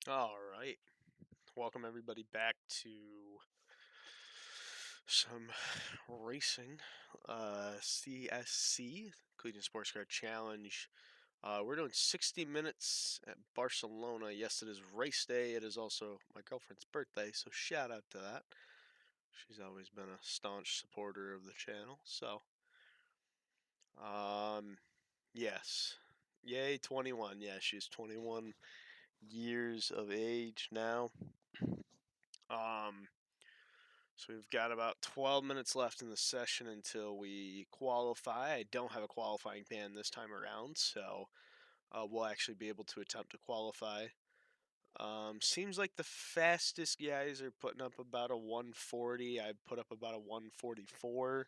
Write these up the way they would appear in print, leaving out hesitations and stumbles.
All right. Welcome everybody back to some racing. CSC, Cleveland Sports Car Challenge. We're doing 60 minutes at Barcelona. Yes, it is race day. It is also my girlfriend's birthday, so shout out to that. She's always been a staunch supporter of the channel. So, um, yes. Yay, 21. Yeah, she's 21 years of age now. Um, So we've got about 12 minutes left in the session until we qualify. I don't have a qualifying pan this time around, so we'll actually be able to attempt to qualify. Seems like the fastest guys are putting up about a 140. I put up about a 144,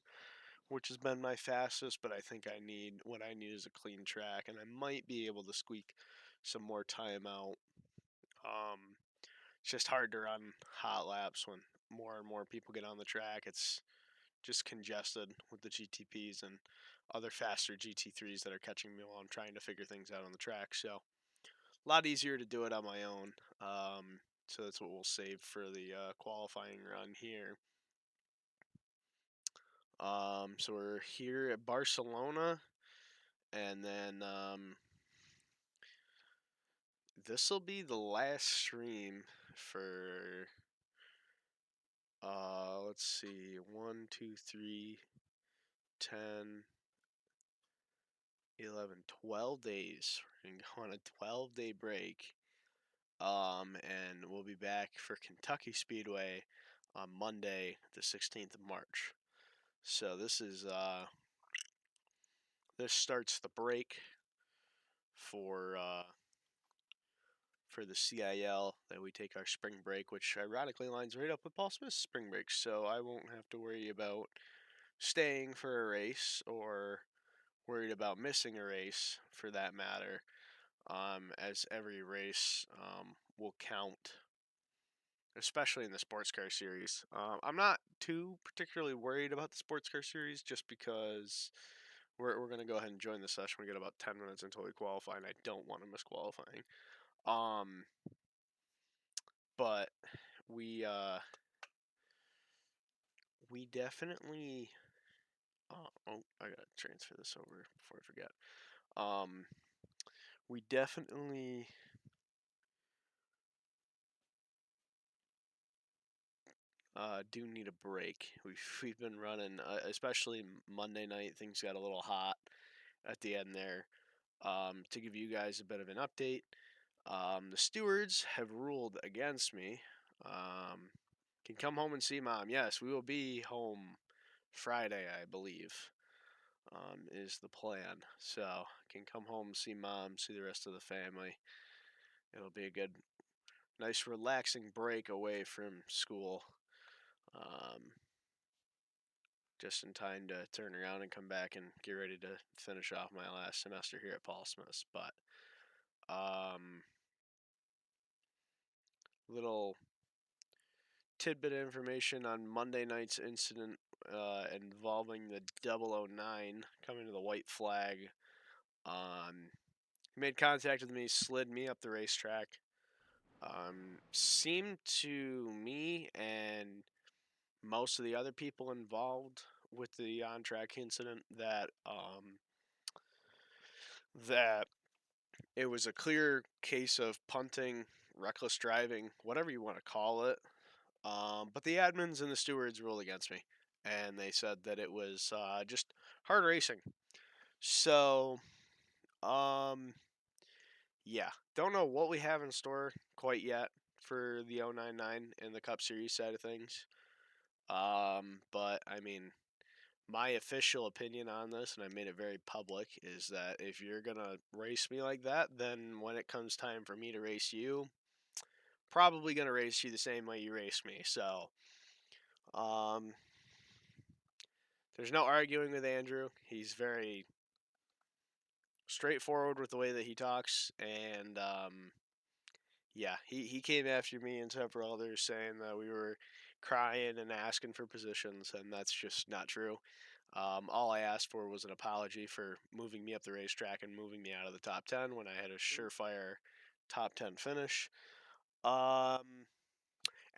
which has been my fastest, but I think what I need is a clean track, and I might be able to squeak some more time out. It's just hard to run hot laps when more and more people get on the track. It's just congested with the GTPs and other faster GT3s that are catching me while I'm trying to figure things out on the track. So a lot easier to do it on my own. So that's what we'll save for the qualifying run here. So we're here at Barcelona, and then this will be the last stream for let's see, 1, 2, 3, 10, 11, 12 days. We're going to go on a 12-day break. And we'll be back for Kentucky Speedway on Monday, the 16th of March. So this starts the break for for the CiL that we take our spring break, which ironically lines right up with Paul Smith's spring break. So I won't have to worry about staying for a race or worried about missing a race for that matter. As every race will count, especially in the sports car series. I'm not too particularly worried about the sports car series just because we're going to go ahead and join the session. We get about 10 minutes until we qualify, and I don't want to miss qualifying. Um, but we we definitely. I gotta transfer this over before I forget. Um, we definitely do need a break. We've been running, especially Monday night. Things got a little hot at the end there. To give you guys a bit of an update, the stewards have ruled against me. Can come home and see mom. Yes, we will be home Friday, I believe, is the plan. So can come home, see mom, see the rest of the family. It'll be a good, nice, relaxing break away from school. Um, just in time to turn around and come back and get ready to finish off my last semester here at Paul Smith's. But little tidbit of information on Monday night's incident involving the 009 coming to the white flag. He made contact with me, slid me up the racetrack. Seemed to me and most of the other people involved with the on-track incident that it was a clear case of punting, reckless driving, whatever you want to call it. But the admins and the stewards ruled against me, and they said that it was just hard racing. So, um, yeah, don't know what we have in store quite yet for the 099 and the Cup Series side of things. But I mean, my official opinion on this, and I made it very public, is that if you're gonna race me like that, then when it comes time for me to race you, probably gonna race you the same way you race me. So, um, there's no arguing with Andrew. He's very straightforward with the way that he talks, and yeah, he came after me and several others saying that we were crying and asking for positions, and that's just not true. All I asked for was an apology for moving me up the racetrack and moving me out of the top 10 when I had a surefire top 10 finish. And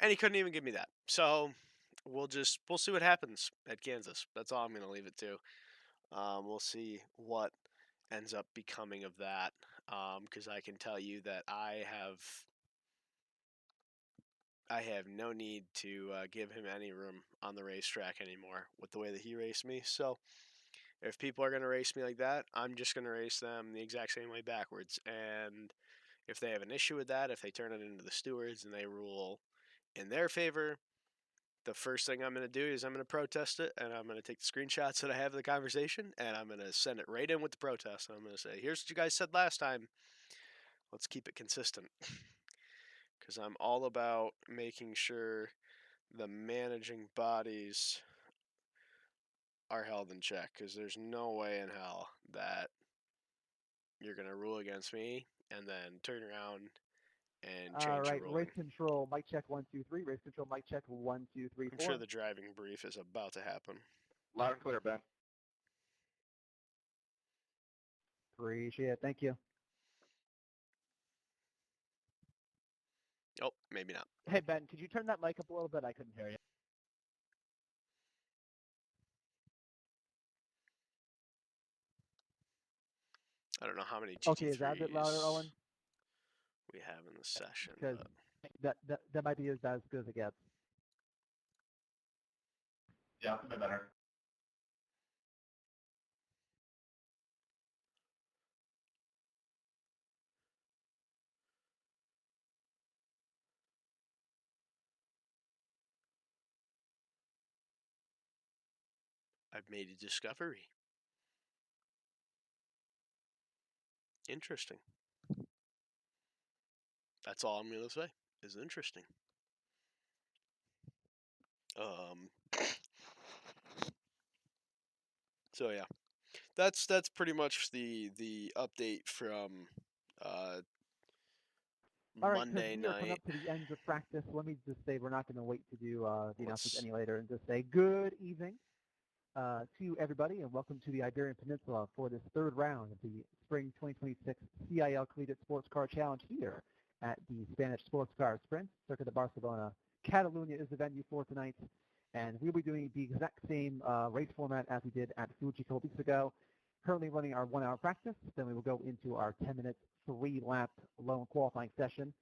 he couldn't even give me that. So we'll see what happens at Kansas. That's all I'm gonna leave it to. We'll see what ends up becoming of that. Because I can tell you that I have no need to give him any room on the racetrack anymore with the way that he raced me. So if people are going to race me like that, I'm just going to race them the exact same way backwards. And if they have an issue with that, if they turn it into the stewards and they rule in their favor, the first thing I'm going to do is I'm going to protest it, and I'm going to take the screenshots that I have of the conversation, and I'm going to send it right in with the protest. And I'm going to say, here's what you guys said last time. Let's keep it consistent. Because I'm all about making sure the managing bodies are held in check. Because there's no way in hell that you're going to rule against me and then turn around and All change the right, ruling. race control, mic check 1 2 3. Race control, mic check 1 2 3 I'm sure 4. the driving brief is about to happen. Loud and clear, Ben. Appreciate it. Thank you. Oh, maybe not. Hey, Ben, could you turn that mic up a little bit? I couldn't hear you. I don't know how many Okay, is that a bit louder, Owen? GT3s we have in the session, Because but that might be as good as it gets. Yeah, a bit better. I've made a discovery. Interesting. That's all I'm going to say. Is interesting. Um. So yeah, that's pretty much the update from uh, All right, because Monday we are coming night. up to the end of practice, let me just say we're not going to wait to do the announcements Let's. any later and just say good evening to everybody and welcome to the Iberian Peninsula for this third round of the Spring 2026 CiL Collegiate Sports Car Challenge here at the Spanish Sports Car Sprint. Circuit de Barcelona, Catalunya is the venue for tonight, and we'll be doing the exact same race format as we did at Fuji a couple weeks ago. Currently running our 1 hour practice, then we will go into our 10-minute 3-lap lone qualifying session.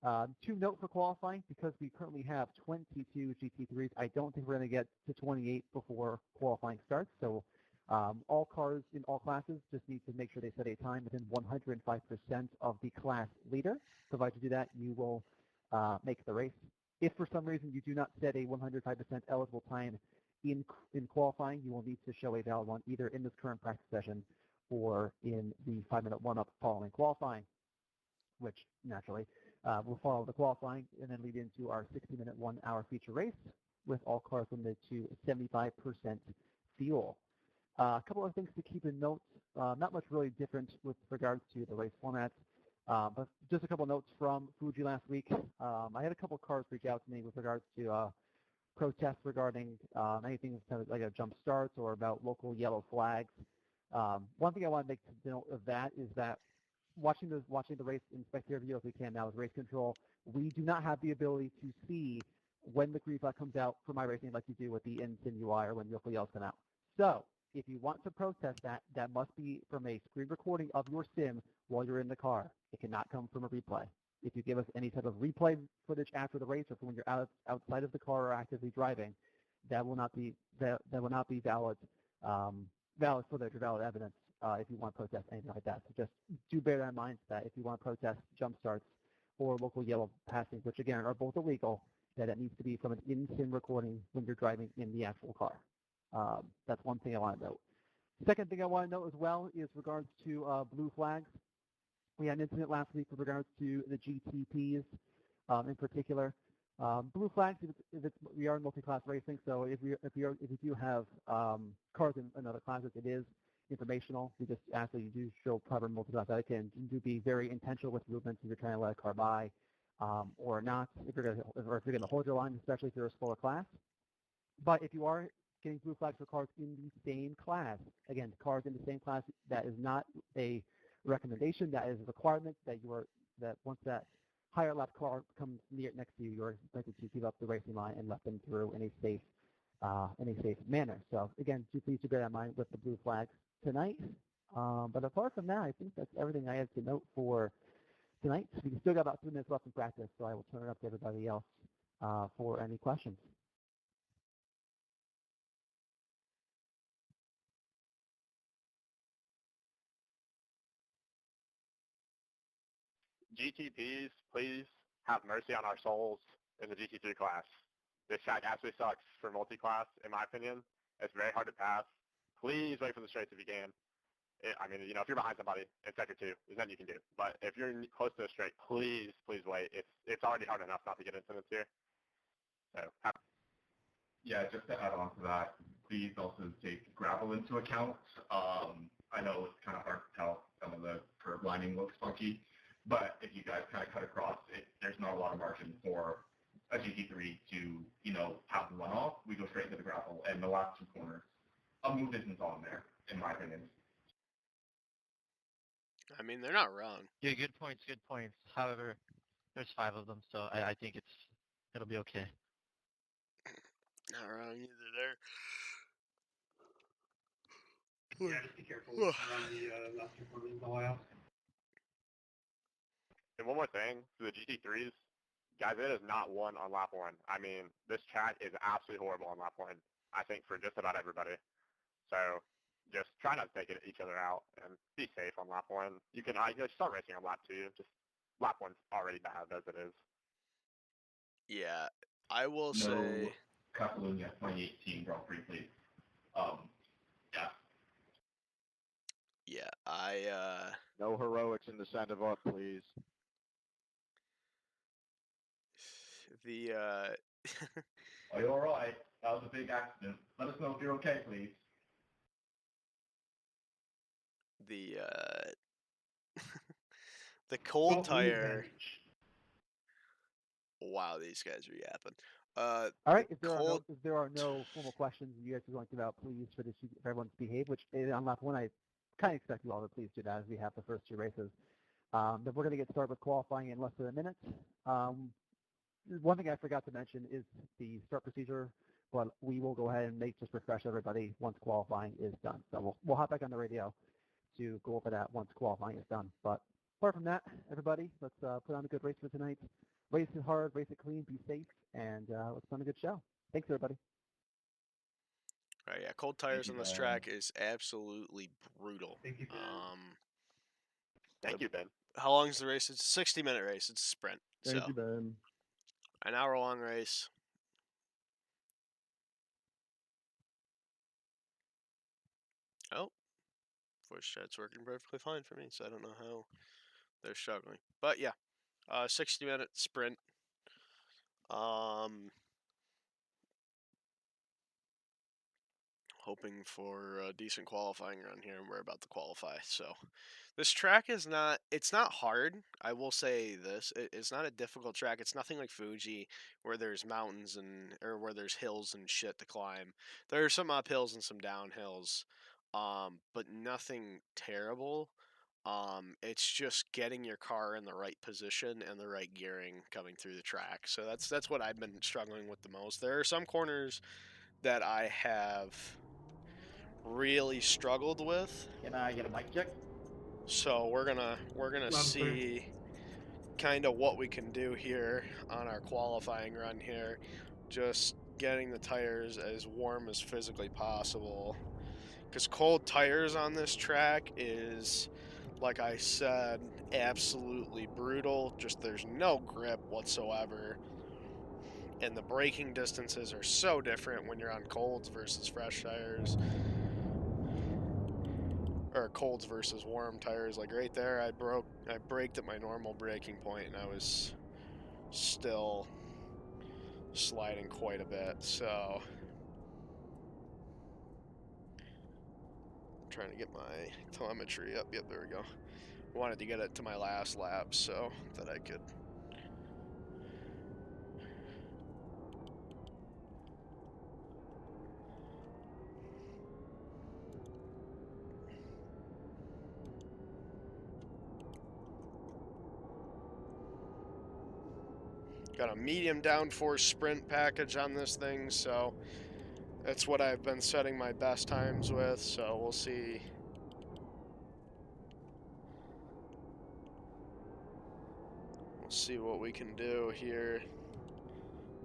To note for qualifying, because we currently have 22 GT3s, I don't think we're going to get to 28 before qualifying starts. So all cars in all classes just need to make sure they set a time within 105% of the class leader. Provided you do that, you will make the race. If for some reason you do not set a 105% eligible time in qualifying, you will need to show a valid one either in this current practice session or in the 5-minute one-up following qualifying, which naturally will follow the qualifying and then lead into our 60-minute 1 hour feature race with all cars limited to 75% fuel. A couple of things to keep in note, not much really different with regards to the race format, but just a couple of notes from Fuji last week. I had a couple of cars reach out to me with regards to protests regarding anything like a jump starts or about local yellow flags. One thing I want to make to note of that is that watching the race in spectator view as we can now with race control, we do not have the ability to see when the green flag comes out for my racing like you do with the InSim UI or when local yellows come out. So if you want to protest that, that must be from a screen recording of your sim while you're in the car. It cannot come from a replay. If you give us any type of replay footage after the race or from when you're outside of the car or actively driving, that will not be valid footage or valid evidence if you want to protest anything like that. So just do bear that in mind that if you want to protest jump starts or local yellow passings, which again are both illegal, that it needs to be from an in-sim recording when you're driving in the actual car. That's one thing I want to note. Second thing I want to note as well is regards to blue flags. We had an incident last week with regards to the GTPs in particular. Blue flags, we are in multi-class racing, so if you do have cars in other classes, it is informational. We just ask that you do show proper multi-class etiquette and do be very intentional with movements if you're trying to let a car by or not, if you're going to hold your line, especially if you're a slower class. But if you are getting blue flags for cars in the same class, again, cars in the same class, that is not a recommendation, that is a requirement that once that higher lap car comes near next to you, you're expected to keep up the racing line and let them through in a safe manner. So again, please do bear that in mind with the blue flags tonight. But apart from that, I think that's everything I have to note for tonight. We still got about 3 minutes left in practice, so I will turn it up to everybody else for any questions. GTPs, please have mercy on our souls in the GT3 class. This track absolutely sucks for multi-class, in my opinion. It's very hard to pass. Please wait for the straights if you can. I mean, if you're behind somebody in sector 2, there's nothing you can do. But if you're close to a straight, please wait. It's already hard enough not to get incidents here. So, yeah, just to add on to that, please also take gravel into account. I know it's kind of hard to tell. Some of the curb lining looks funky, but if you guys kind of cut across it, there's not a lot of margin for a GT3 to, have the runoff. We go straight into the gravel, and the last 2 corners, a move isn't on there, in my opinion. I mean, they're not wrong. Yeah, good points, good points. However, there's 5 of them, so I think it'll be okay. Not wrong either there. Yeah, just be careful around the last 2 corners in the layout. and one more thing, for the GT3s, guys, it is not one on lap 1. I mean, this track is absolutely horrible on lap 1, I think, for just about everybody. So just try not to take each other out and be safe on lap 1. You can start racing on lap 2. Just lap 1's already bad as it is. Yeah, I will No say. Catalonia 2018 Grand Prix, please. Yeah. Yeah, No heroics in the Sandoval, please. the Are you all right? That was a big accident. Let us know if you're okay, please. the the cold tire. Wow, these guys are yapping. All right, the if there are no formal questions you guys are going to about, please for everyone to behave, which on lap 1 I kind of expect you all to please do that as we have the first 2 races. Then we're going to get started with qualifying in less than a minute. One thing I forgot to mention is the start procedure, but we will go ahead and just refresh everybody once qualifying is done. So we'll hop back on the radio to go over that once qualifying is done. But apart from that, everybody, let's put on a good race for tonight. Race it hard, race it clean, be safe, and let's put on a good show. Thanks, everybody. All right, yeah, cold tires on this track is absolutely brutal. Thank you, Ben. Thank you, Ben. How long is the race? It's a 60-minute race. It's a sprint. Thank you, Ben. An hour-long race. Oh, voice chat's working perfectly fine for me, so I don't know how they're struggling. But yeah, 60-minute sprint. Hoping for a decent qualifying run here, and we're about to qualify. So this track it's not hard. I will say this. It's not a difficult track. It's nothing like Fuji where there's mountains or where there's hills and shit to climb. There are some uphills and some downhills, but nothing terrible. It's just getting your car in the right position and the right gearing coming through the track. So that's what I've been struggling with the most. There are some corners that I have really struggled with. Can I get a mic check? So we're gonna see kind of what we can do here on our qualifying run here. Just getting the tires as warm as physically possible. Because cold tires on this track is, like I said, absolutely brutal. Just there's no grip whatsoever. And the braking distances are so different when you're on colds versus fresh tires. Or colds versus warm tires. Like right there, I braked at my normal braking point, and I was still sliding quite a bit. So I'm trying to get my telemetry up. Yep, there we go. Wanted to get it to my last lap so that I could. Got a medium downforce sprint package on this thing, so that's what I've been setting my best times with, so we'll see. We'll see what we can do here.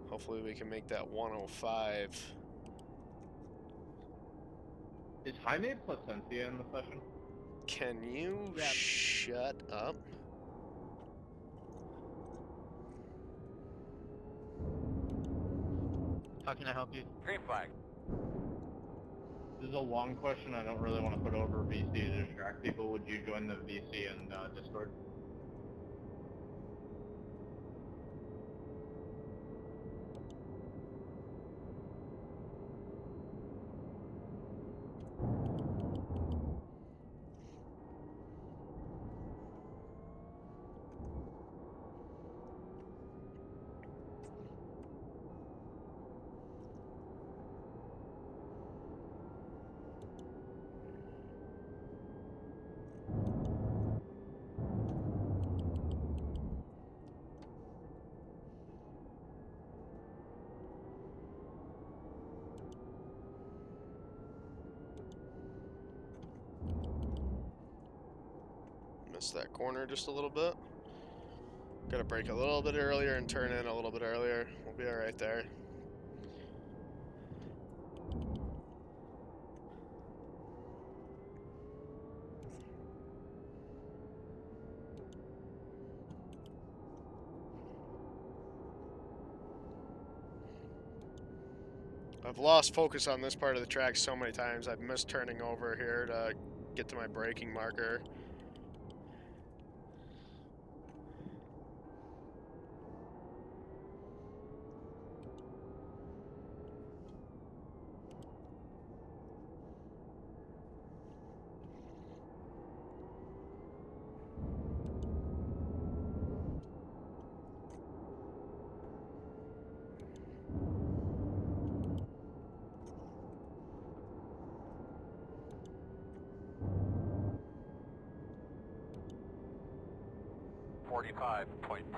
Hopefully we can make that 105. Is Jaime Placencia in the session? Can you Yeah. shut up? How can I help you? Green flag. This is a long question. I don't really want to put over VC to distract people. Would you join the VC in Discord? Missed that corner just a little bit. Gotta brake a little bit earlier and turn in a little bit earlier. We'll be alright there. I've lost focus on this part of the track so many times. I've missed turning over here to get to my braking marker.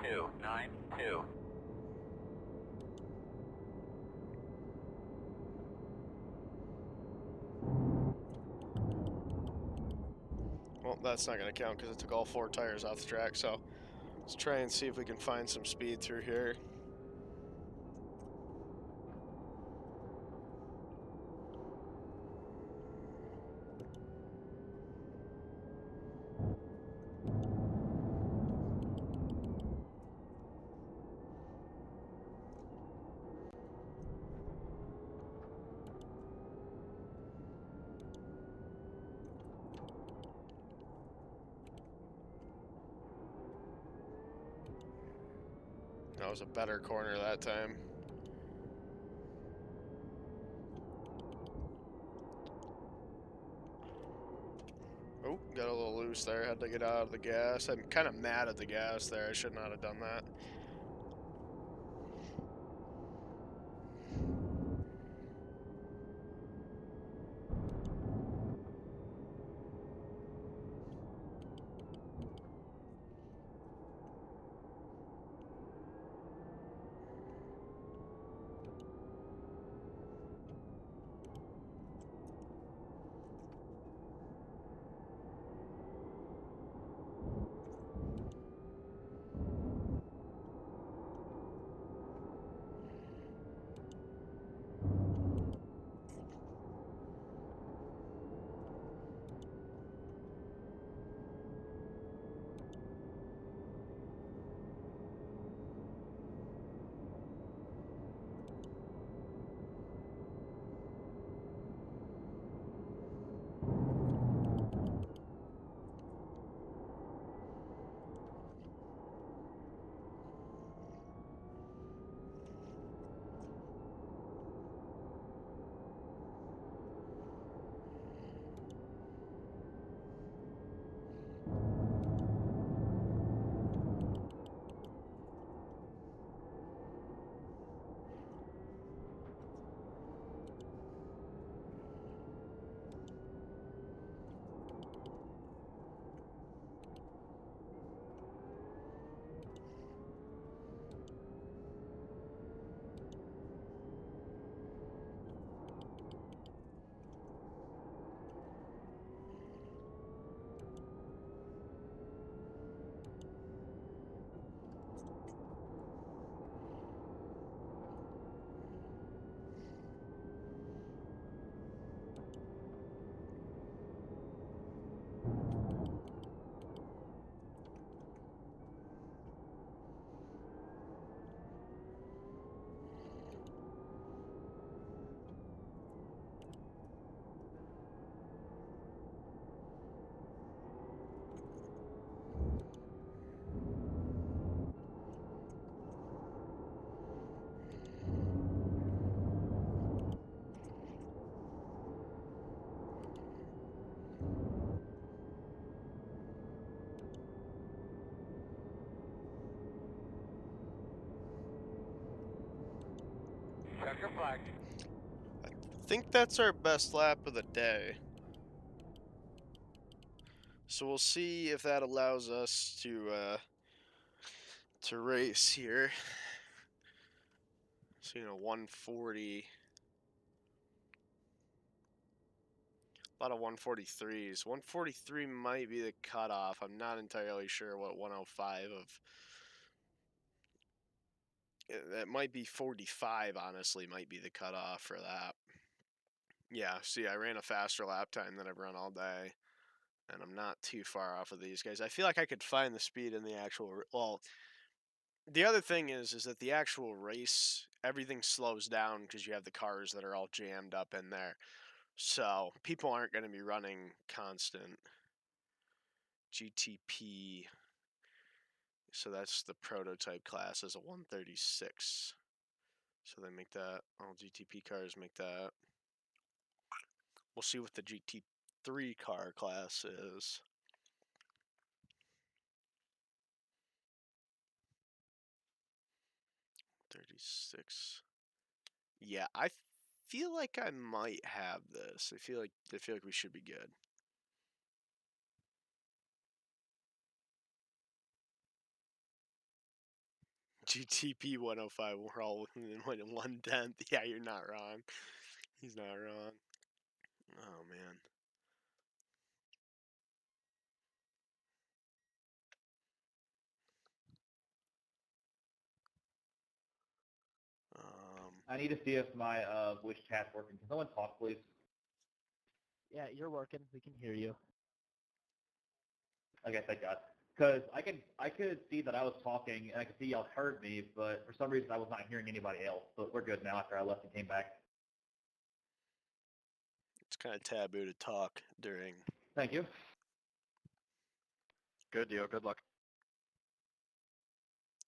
.292. Well, that's not going to count because it took all 4 tires off the track, so let's try and see if we can find some speed through here. That was a better corner that time. Oh, got a little loose there. Had to get out of the gas. I'm kind of mad at the gas there. I should not have done that. Your flag. I think that's our best lap of the day. So we'll see if that allows us to race here. So, 140. A lot of 143s. 143 might be the cutoff. I'm not entirely sure what 105 of. That might be 45, honestly, might be the cutoff for that. Yeah, see, I ran a faster lap time than I've run all day. And I'm not too far off of these guys. I feel like I could find the speed in the actual. Well, the other thing is that the actual race, everything slows down because you have the cars that are all jammed up in there. So people aren't going to be running constant GTP. So that's the prototype class as a 136. So they make that. All GTP cars make that. We'll see what the GT3 car class is. $36. Yeah, I feel like I might have this. I feel like we should be good. GTP 105, we're all in 1/10. Yeah, you're not wrong. He's not wrong. Oh, man. I need to see if my voice chat's working. Can someone talk, please? Yeah, you're working. We can hear you. Okay, thank God. Because I could see that I was talking, and I could see y'all heard me, but for some reason I was not hearing anybody else. But we're good now after I left and came back. It's kind of taboo to talk during. Thank you. Good deal. Good luck.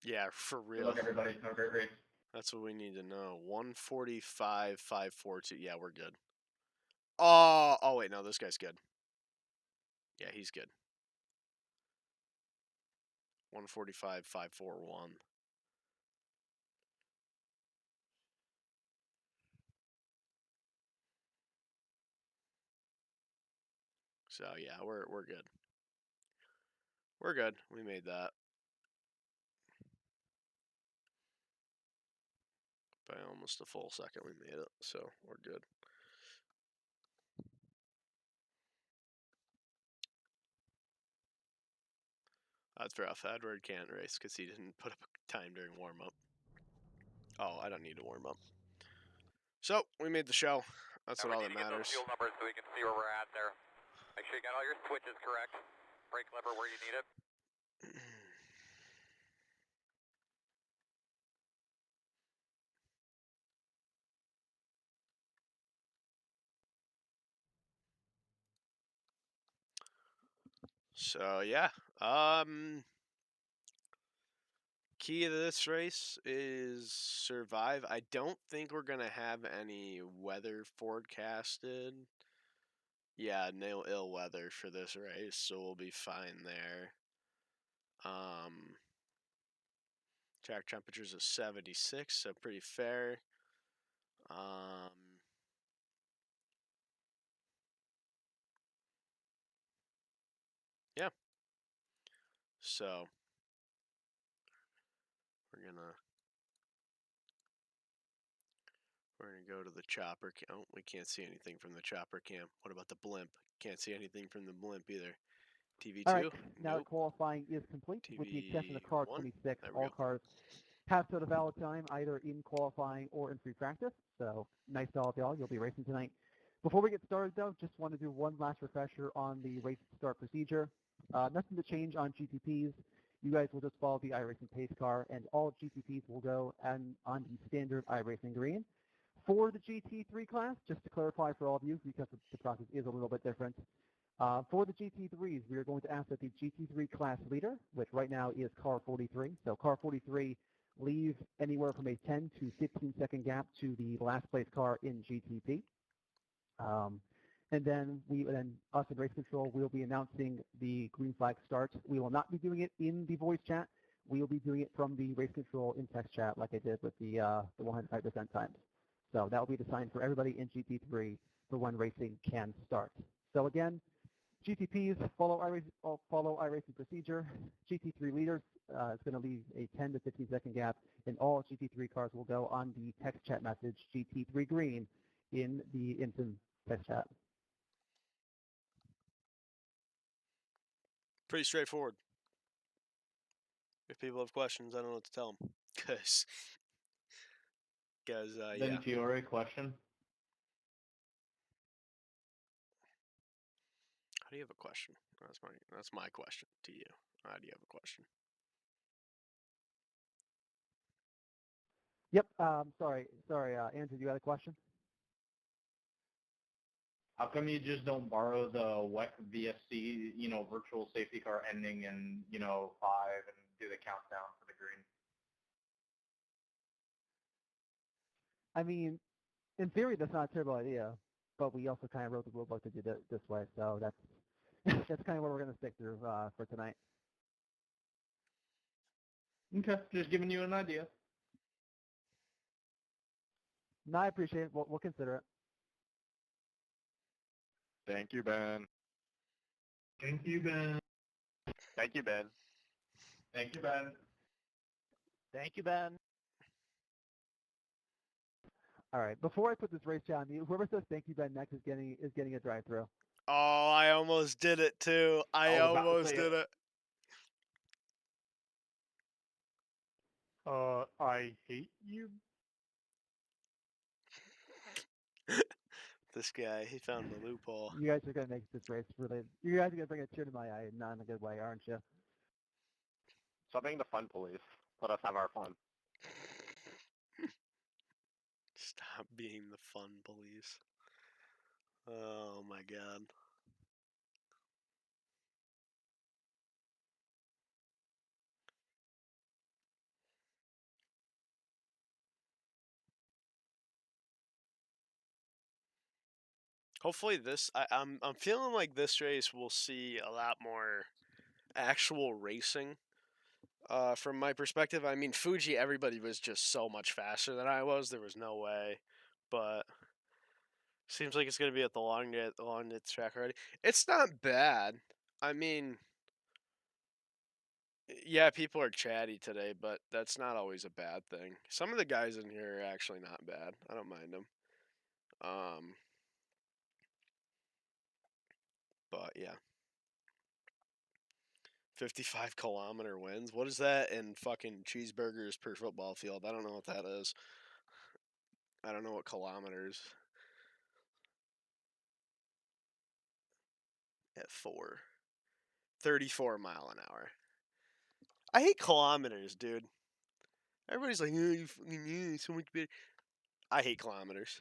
Yeah, for Good real. luck, everybody. Have a great race. That's what we need to know. 145, 542. Yeah, we're good. Oh, wait, no, this guy's good. Yeah, he's good. 145, 541. So yeah, we're good. We're good. We made that. By almost a full second we made it, so we're good. That's rough. Edward can't race because he didn't put up a time during warm-up. Oh, I don't need to warm up. So, we made the show. That's what all that matters. Fuel numbers so we can see where we're at there. Make sure you got all your switches correct. Brake lever where you need it. So, yeah. Key to this race is survive. I don't think we're going to have any weather forecasted. Yeah, no ill weather for this race, so we'll be fine there. Track temperatures of 76, so pretty fair. Yeah. So we're gonna go to the chopper cam. Oh, we can't see anything from the chopper cam. What about the blimp? Can't see anything from the blimp either. TV2? All right, now Nope. that qualifying is complete, with the exception of car TV1? 26, There we all go. cars have total valid time either in qualifying or in free practice. So nice to all of y'all. You'll be racing tonight. Before we get started, though, just want to do one last refresher on the race start procedure. Nothing to change on GTPs. You guys will just follow the iRacing pace car, and all GTPs will go on the standard iRacing green. For the GT3 class, just to clarify for all of you, because the process is a little bit different, for the GT3s, we are going to ask that the GT3 class leader, which right now is car 43, so car 43 leave anywhere from a 10 to 15 second gap to the last place car in GTP. And then us in race control will be announcing the green flag start. We will not be doing it in the voice chat. We will be doing it from the race control in text chat like I did with the 105% times. So that will be the sign for everybody in GT3 for when racing can start. So again, GTPs follow iRacing procedure. GT3 leaders is going to leave a 10 to 15 second gap, and all GT3 cars will go on the text chat message GT3 green in the instant text chat. Pretty straightforward. If people have questions, I don't know what to tell them. Because, Then yeah. Fiore, question. How do you have a question? That's my question to you. How do you have a question? Yep. Sorry. Andrew, you had a question? How come you just don't borrow the WEC VSC, virtual safety car ending in, 5 and do the countdown for the green? I mean, in theory, that's not a terrible idea, but we also kind of wrote the rulebook to do it this way, so that's that's kind of what we're going to stick through for tonight. Okay, just giving you an idea. No, I appreciate it. We'll consider it. Thank you, Ben. Thank you, Ben. Thank you, Ben. Thank you, Ben. Thank you, Ben. All right. Before I put this race chat on mute, whoever says thank you, Ben, next is getting a drive-through. Oh, I almost did it too. I was about to almost say did it. I hate you. This guy, he found the loophole. You guys are going to make this race really. You guys are going to bring a tear to my eye, not in a good way, aren't you? Stop being the fun police. Let us have our fun. Stop being the fun police. Oh my god. Hopefully I'm feeling like this race we'll see a lot more actual racing. From my perspective, I mean Fuji, everybody was just so much faster than I was. There was no way, but seems like it's gonna be at the long ditch track already. It's not bad. I mean, yeah, people are chatty today, but that's not always a bad thing. Some of the guys in here are actually not bad. I don't mind them. But yeah. 55-kilometer wins. What is that in fucking cheeseburgers per football field? I don't know what that is. I don't know what kilometers. At 4. 34 mile an hour. I hate kilometers, dude. Everybody's like, oh, you fucking yeah, so much better. I hate kilometers.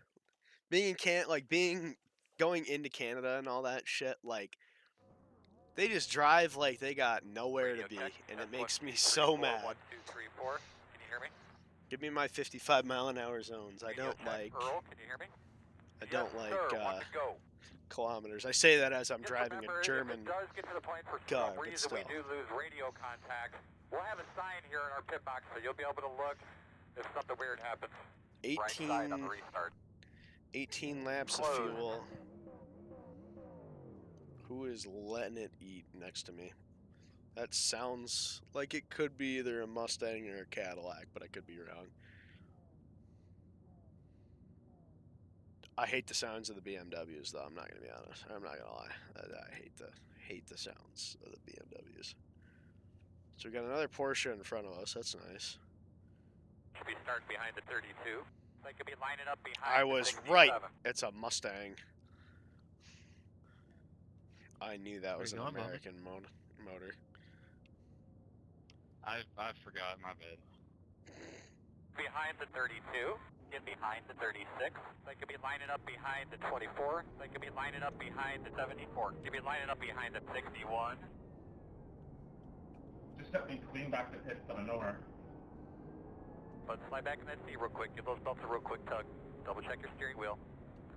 Being in going into Canada and all that shit, like, they just drive like they got nowhere Radio to be, check. and Test it makes 1, me 2, 3, so 4, mad. 1, 2, 3, 4. Can you hear me? Give me my 55 mile an hour zones. I Radio don't check. like Earl, can you hear me? I Yes, don't sir. like 1 to go. kilometers. I say that as I'm Just driving remember, a German if it does get to the point for car, some but reason we still. do lose radio contact, we'll have a sign here in our pit box, so you'll be able to look if something weird happens. Right side on the restart. 18 laps of fuel. Who is letting it eat next to me? That sounds like it could be either a Mustang or a Cadillac, but I could be wrong. I hate the sounds of the BMWs, though. I'm not gonna be honest. I'm not gonna lie. I hate the sounds of the BMWs. So we got another Porsche in front of us. That's nice. Should be starting behind the 32. They could be lining up behind I the was 67. right. It's a Mustang. I knew that was an Bobby? American motor. I forgot, my bad. Behind the 32. Get behind the 36. They could be lining up behind the 24. They could be lining up behind the 74. Could be lining up behind the 61. Just got me clean back the pits out of nowhere. Let's slide back in that seat real quick. Give those belts a real quick tug. Double check your steering wheel.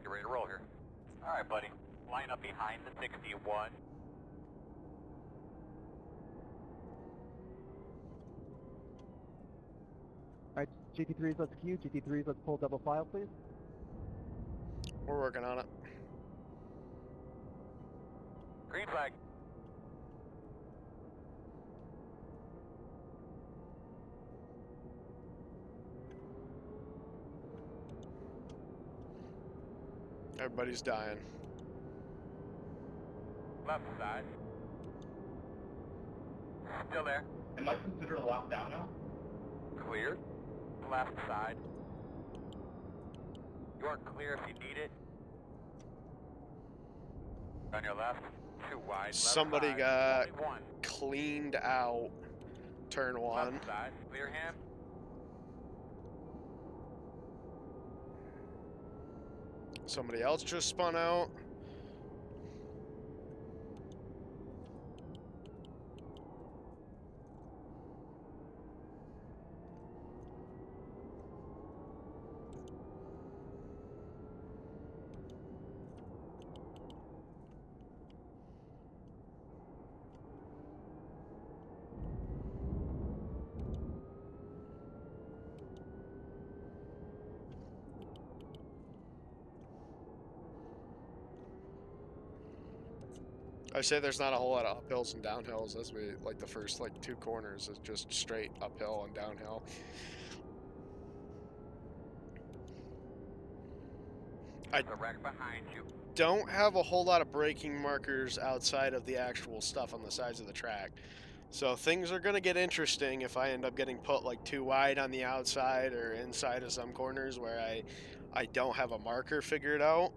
Get ready to roll here. All right, buddy. Line up behind the 61. All right, GT3s, let's queue. GT3s, let's pull double file, please. We're working on it. Green flag. Everybody's dying. Left side. Still there. Am I considered a lap down now? Clear. Left side. You are clear if you need it. On your left. Too wide. Left Somebody side. got Only one. cleaned out. Turn 1. Left side. Clear him. Somebody else just spun out. I say there's not a whole lot of uphills and downhills as we like the first like 2 corners is just straight uphill and downhill. There's a wreck behind you. Don't have a whole lot of braking markers outside of the actual stuff on the sides of the track. So things are going to get interesting if I end up getting put like too wide on the outside or inside of some corners where I don't have a marker figured out.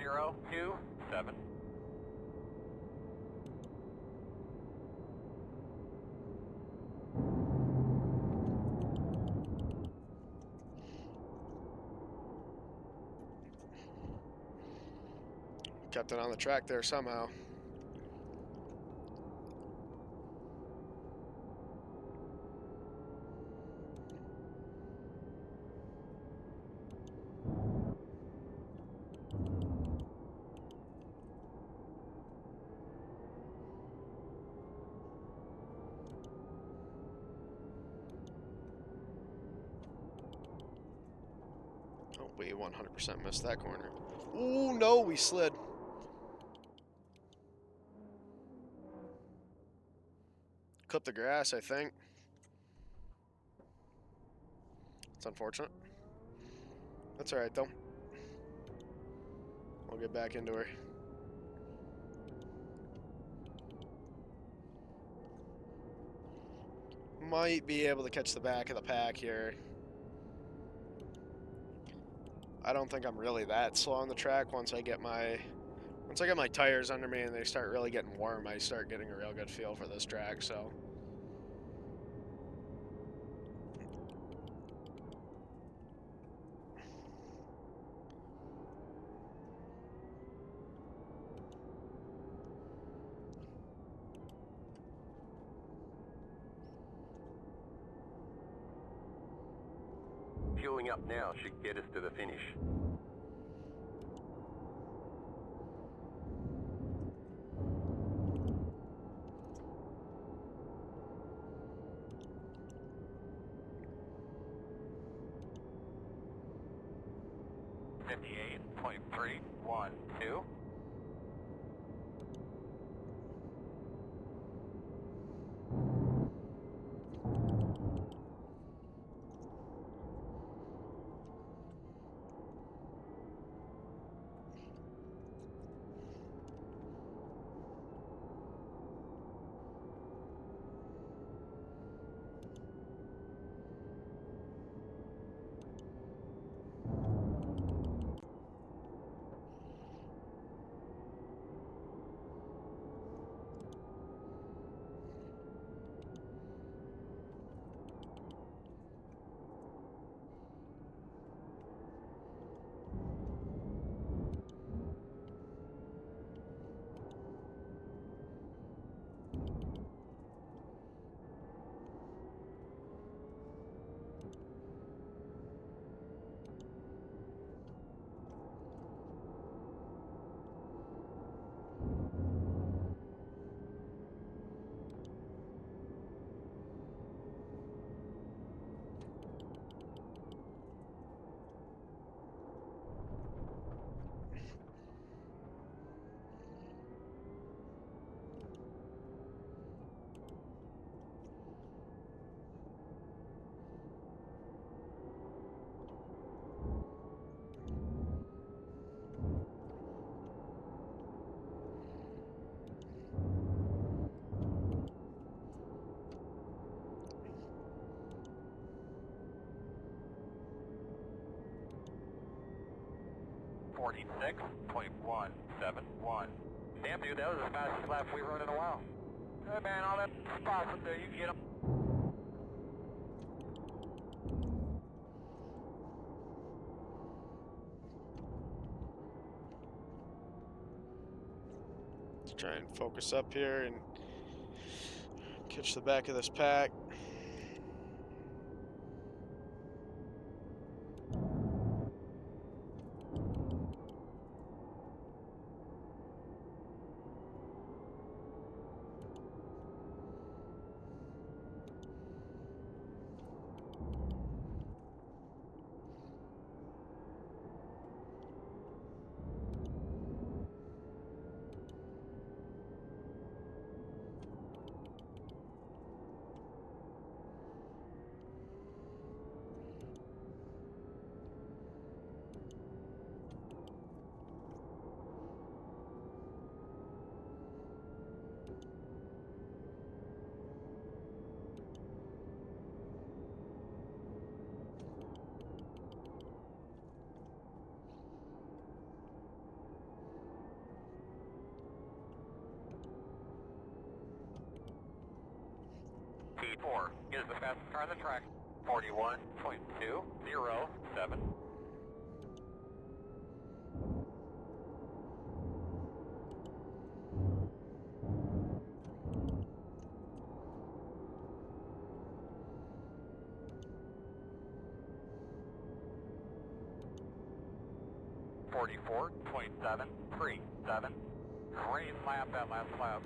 .027. Kept it on the track there somehow. Oh, we 100% missed that corner. Ooh, no, we slid. Clipped the grass, I think. It's unfortunate. That's alright, though. We'll get back into her. Might be able to catch the back of the pack here. I don't think I'm really that slow on the track. Once I get my tires under me and they start really getting warm, I start getting a real good feel for this track, so. Fueling up now should get us to the finish. .312. 46.171. Damn, dude, that was the fastest lap we've run in a while. Hey, man, all that spots up there, you can get them. Let's try and focus up here and catch the back of this pack. P4 is the fastest car on the track. 41.207. .737. Great lap, that last lap.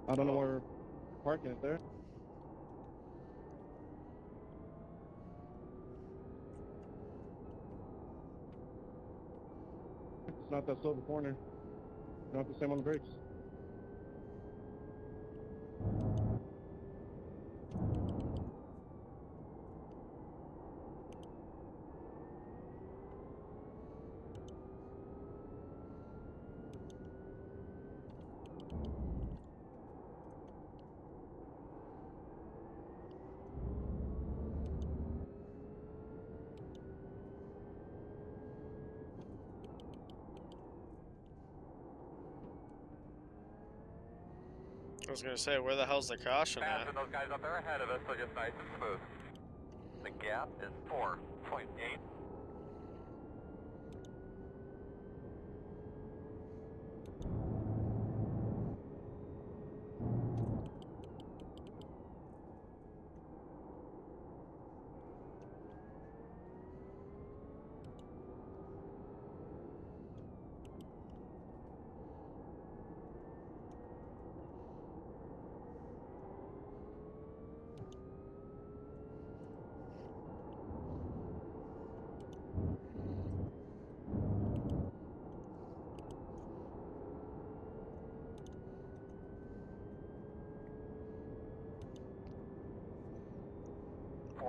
I don't know where we're parking it there. It's not that silver corner. Not the same on the brakes. I was gonna say, where the hell's the caution at? Passing those guys up there ahead of us, so just nice and smooth. The gap is 4.8.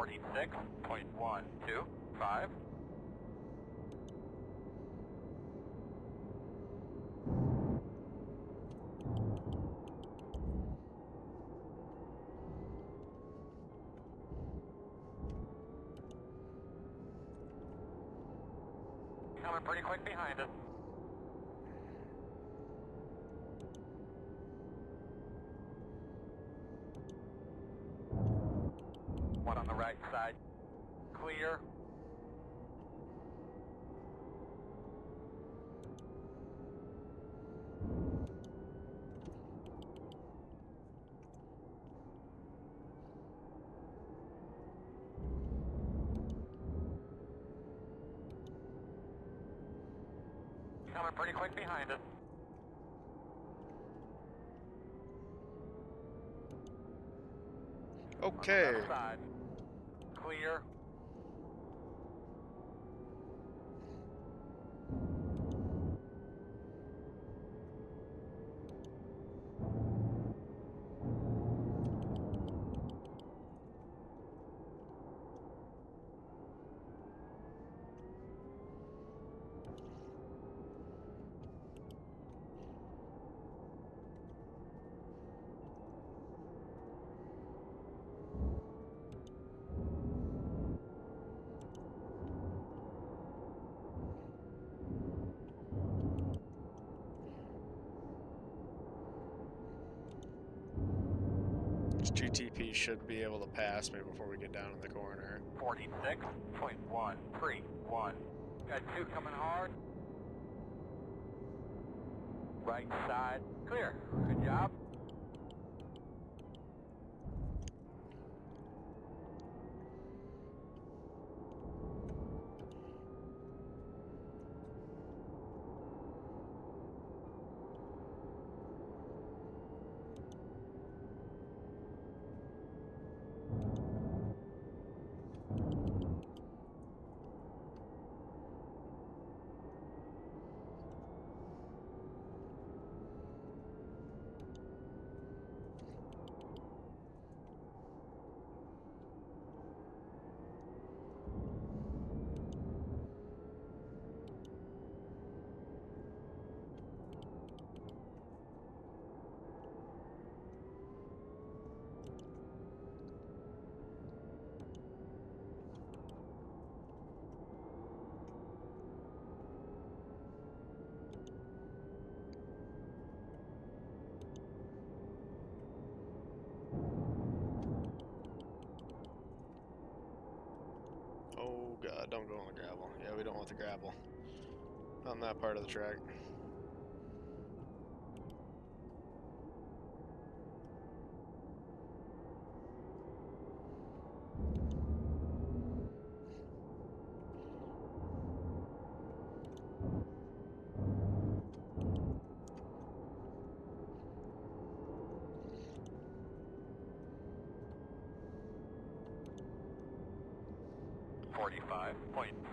.125. Coming pretty quick behind us. One on the right side. Clear. Coming pretty quick behind us. Okay. On the left side. Clear. GTP should be able to pass me before we get down in the corner. 46.131. Got 2 coming hard. Right side, clear. Good job. Oh god, don't go on the gravel. Yeah, we don't want the gravel on that part of the track.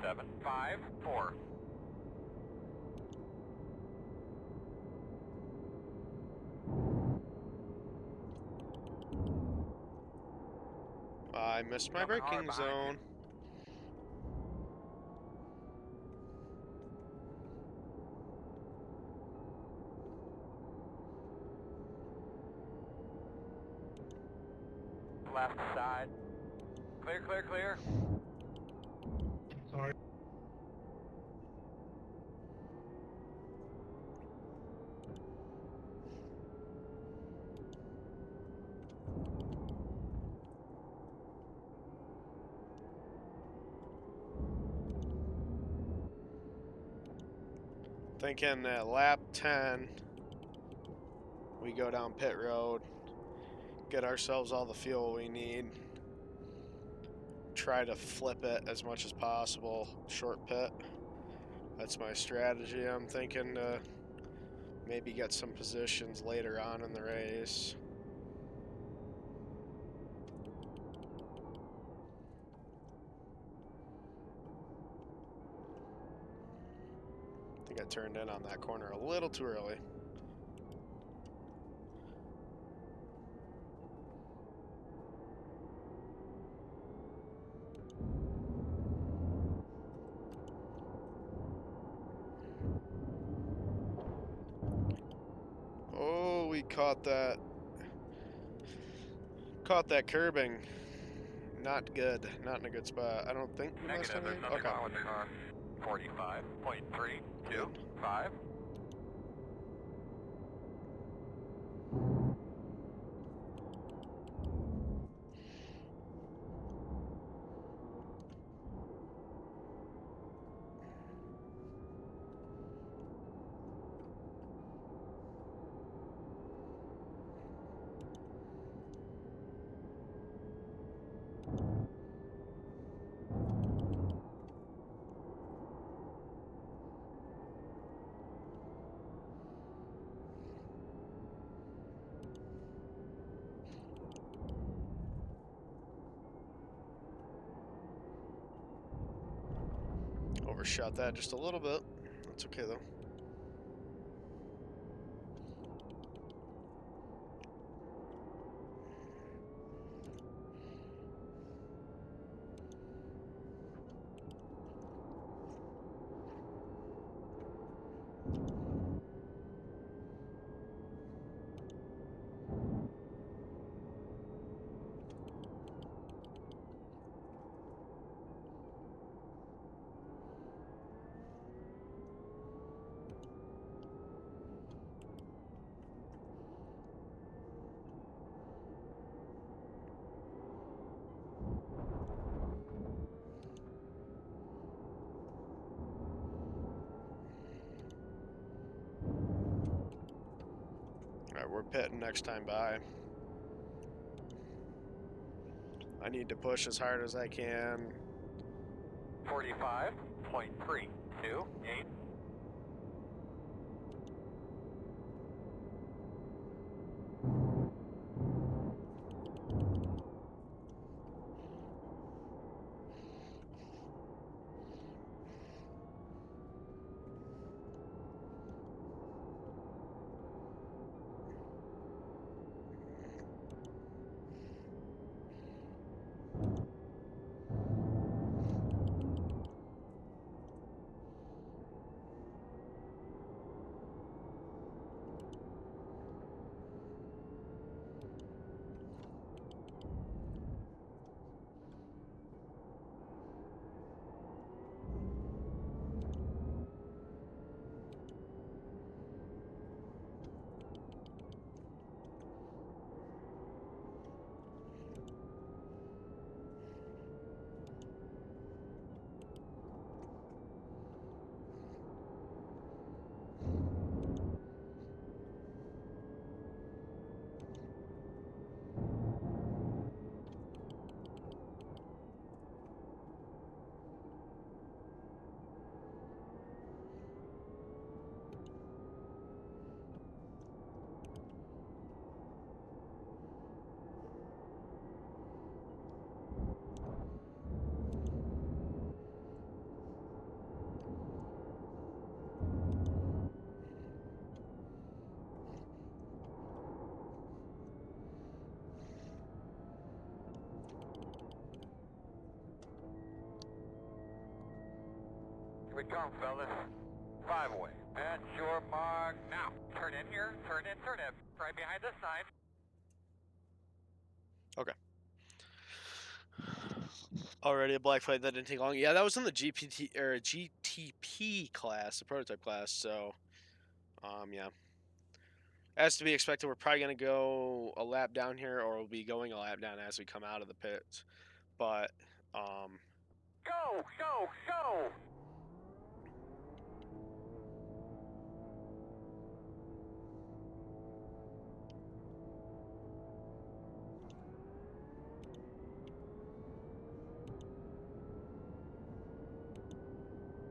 .754. I missed my Coming hard braking behind you. zone. Left side. Clear, clear, clear. Sorry. Thinking at lap 10, we go down pit road, get ourselves all the fuel we need, try to flip it as much as possible, short pit. That's my strategy. I'm thinking to maybe get some positions later on in the race. I think I turned in on that corner a little too early. Oh, we caught that. Caught that curbing. Not good. Not in a good spot. I don't think we missed Negative, there's anything. nothing Okay. wrong with the car. 45.325. Overshot that just a little bit. That's okay though. Alright, we're pitting next time by. I need to push as hard as I can. 45.328. Here we come, fellas. 5-way. At your mark now. Turn in here. Turn in. Turn in. Right behind this sign. Okay. Already a black flag. That didn't take long. Yeah, that was in the GTP class, the prototype class. So, yeah. As to be expected, we're probably going to go a lap down here, or we'll be going a lap down as we come out of the pits. But, Go! Go! Go!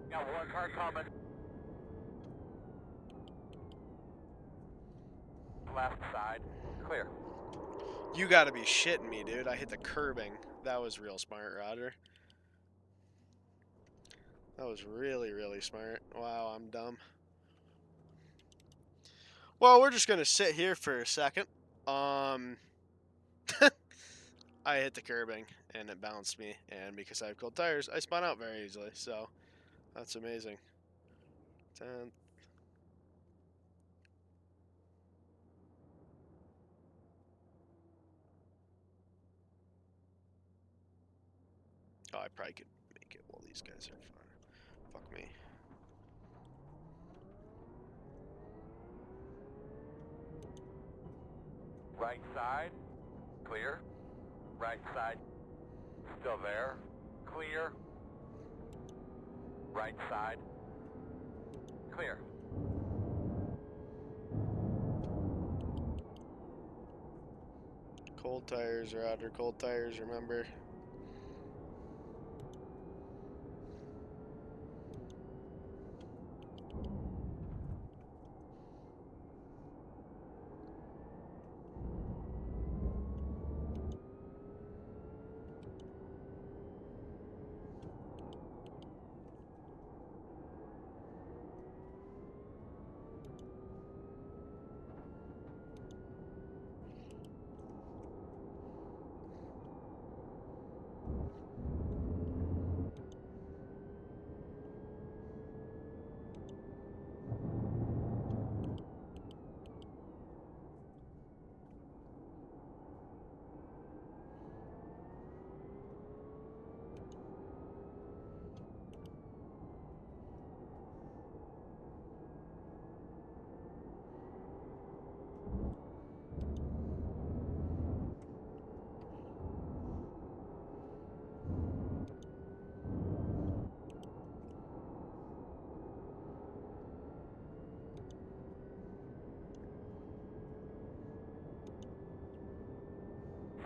Got one car coming. Left side. Clear. you got to be shitting me, dude. I hit the curbing. That was real smart, Roger. That was really, really smart. Wow, I'm dumb. Well, we're just going to sit here for a second. I hit the curbing, and it bounced me. And because I have cold tires, I spun out very easily. So, that's amazing. 10th. Oh, I probably could make it while these guys are far. Fuck me. Right side. Clear. Right side. Still there. Clear. Right side. Clear. Cold tires, Roger. Cold tires, remember.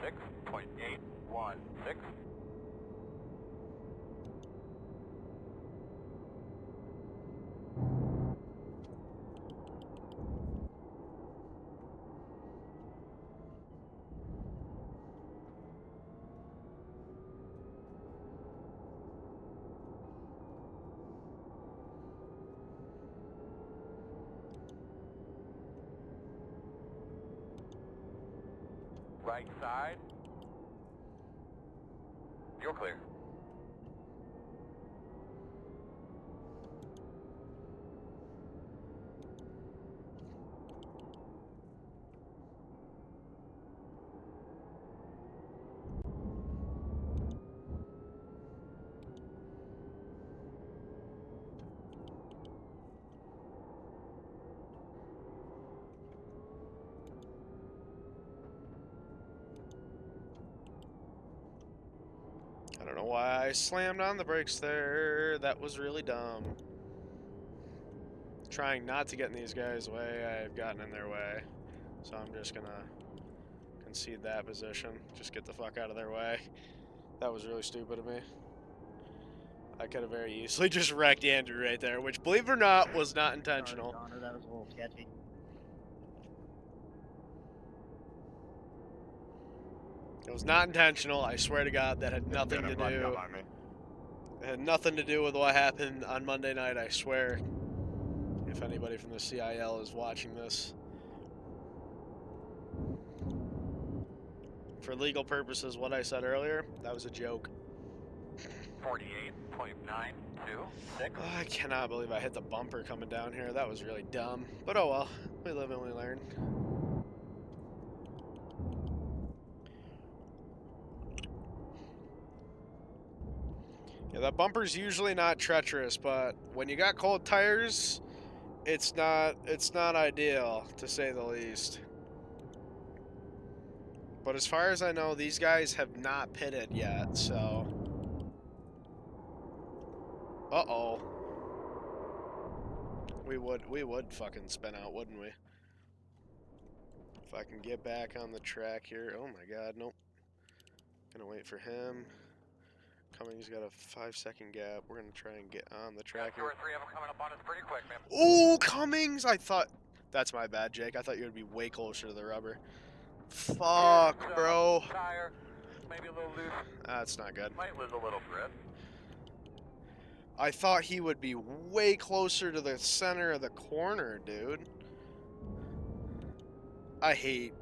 36.816. Right side. You're clear. I don't know why I slammed on the brakes there. That was really dumb. Trying not to get in these guys' way, I've gotten in their way. So I'm just gonna concede that position. Just get the fuck out of their way. That was really stupid of me. I could have very easily just wrecked Andrew right there, which, believe it or not, was not intentional. Sorry, Connor, that was a little sketchy. It was not intentional. I swear to God, that had nothing to do. It had nothing to do with what happened on Monday night. I swear. If anybody from the CIL is watching this, for legal purposes, what I said earlier, that was a joke. 48.926. Oh, I cannot believe I hit the bumper coming down here. That was really dumb. But oh well. We live and we learn. Yeah, that bumper's usually not treacherous, but when you got cold tires, it's not ideal, to say the least. But as far as I know, these guys have not pitted yet, so. Uh-oh. We would fucking spin out, wouldn't we? If I can get back on the track here. Oh my god, nope. Gonna wait for him. Cummings got a 5-second gap. We're gonna try and get on the track Two or here. three of them coming up on us pretty quick, man. Oh, Cummings! I thought... That's my bad, Jake. I thought you would be way closer to the rubber. Fuck, bro. Tire, maybe a little loose. That's not good. Might lose a little grip. I thought he would be way closer to the center of the corner, dude. I hate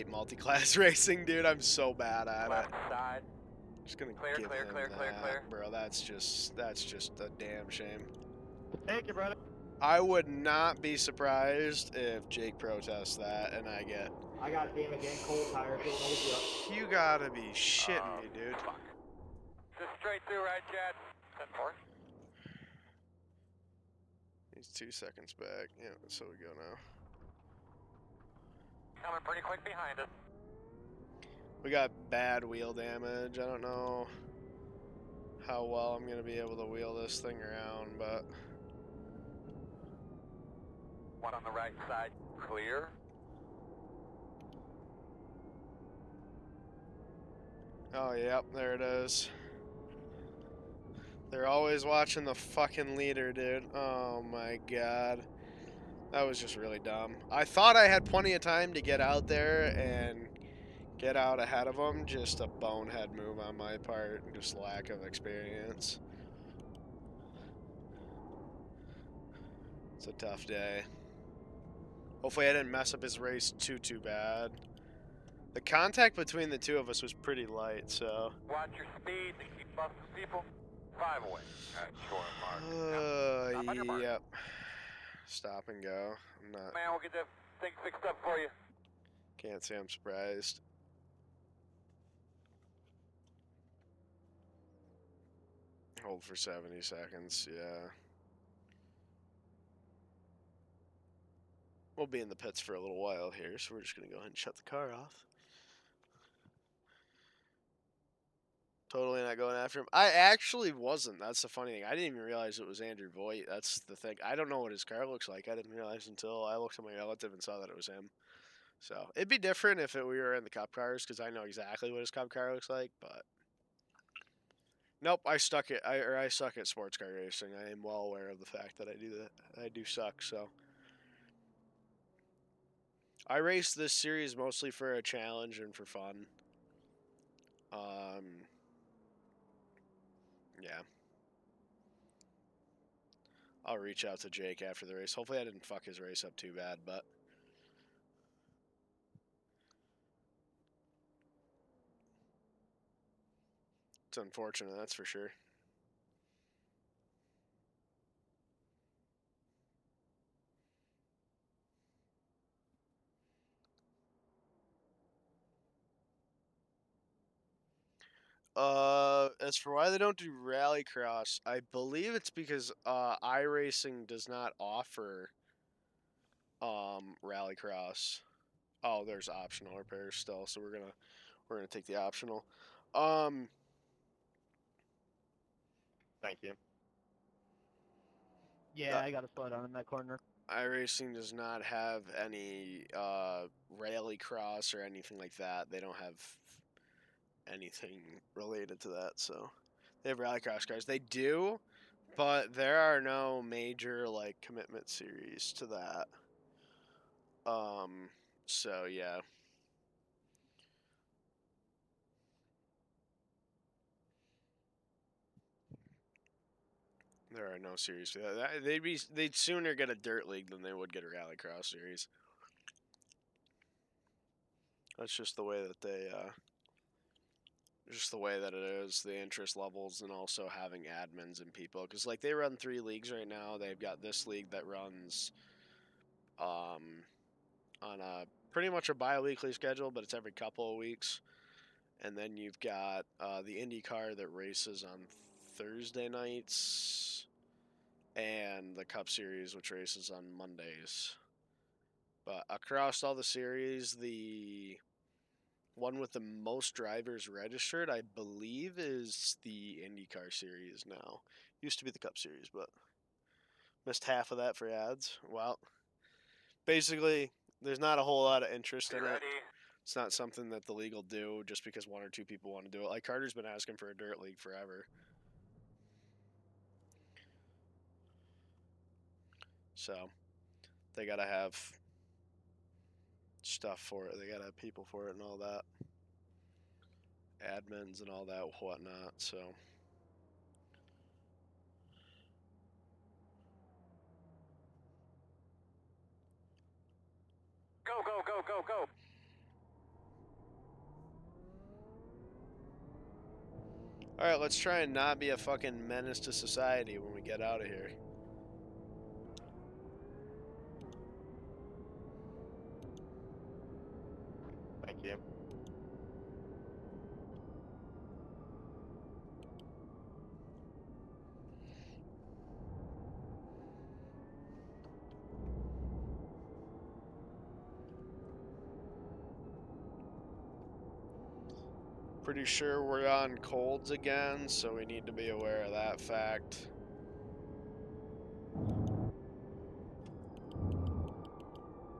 multi-class racing, dude. I'm so bad at it. Left side. Just gonna Clear, give clear, him clear, that, clear, clear. bro. That's just a damn shame. Thank you, brother. I would not be surprised if Jake protests that and I get. I got damn again, cold tires. Don't know what's up. You gotta be shitting me, dude. Fuck. Just straight through, right, Chad? 10-4. He's 2 seconds back. Yeah, so we go now. Coming pretty quick behind us. We got bad wheel damage. I don't know how well I'm gonna be able to wheel this thing around, but. One on the right side, clear. Oh, yep, there it is. They're always watching the fucking leader, dude. Oh my god. That was just really dumb. I thought I had plenty of time to get out there and get out ahead of them. Just a bonehead move on my part. Just lack of experience. It's a tough day. Hopefully I didn't mess up his race too bad. The contact between the two of us was pretty light, so. Watch your speed and keep busting people. 5 away. Alright, short mark. Yep. Stop and go. I'm not. Man, we'll get that thing fixed up for you. Can't say I'm surprised. Hold for 70 seconds, yeah. We'll be in the pits for a little while here, so we're just going to go ahead and shut the car off. Totally not going after him. I actually wasn't. That's the funny thing. I didn't even realize it was Andrew Voigt. That's the thing. I don't know what his car looks like. I didn't realize until I looked at my relative and saw that it was him. So it'd be different if we were in the Cup cars because I know exactly what his Cup car looks like. But nope, I suck at sports car racing. I am well aware of the fact that I do that. I do suck. So I race this series mostly for a challenge and for fun. Yeah. I'll reach out to Jake after the race. Hopefully I didn't fuck his race up too bad, but it's unfortunate, that's for sure. As for why they don't do rallycross, I believe it's because iRacing does not offer rallycross. Oh, there's optional repairs still, so we're gonna take the optional. Thank you. Yeah, I got to slow down in that corner. iRacing does not have any rallycross or anything like that. They don't have anything related to that, so they have rallycross cars. They do, but there are no major like commitment series to that. So yeah. There are no series for that. They'd sooner get a dirt league than they would get a rallycross series. That's just the way that just the way that it is, the interest levels, and also having admins and people. Because like they run 3 leagues right now. They've got this league that runs on a pretty much a bi-weekly schedule, but it's every couple of weeks. And then you've got the IndyCar that races on Thursday nights, and the Cup Series, which races on Mondays. But across all the series, the one with the most drivers registered, I believe, is the IndyCar Series now. Used to be the Cup Series, but missed half of that for ads. Well, basically, there's not a whole lot of interest in it. It's not something that the league will do just because 1 or 2 people want to do it. Like Carter's been asking for a dirt league forever. So they gotta have stuff for it. They gotta have people for it and all that. Admins and all that whatnot. So Go, go, go, go, go. alright, let's try and not be a fucking menace to society when we get out of here. Thank you. Pretty sure we're on colds again, so we need to be aware of that fact.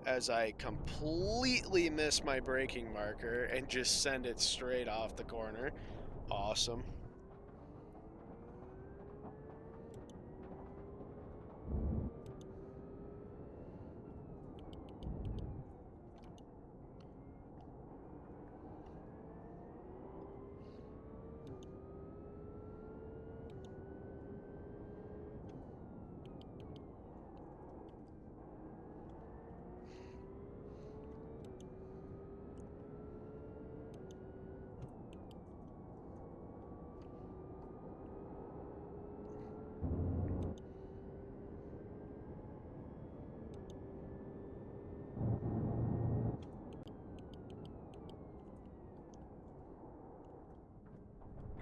As I completely miss my braking marker and just send it straight off the corner. Awesome.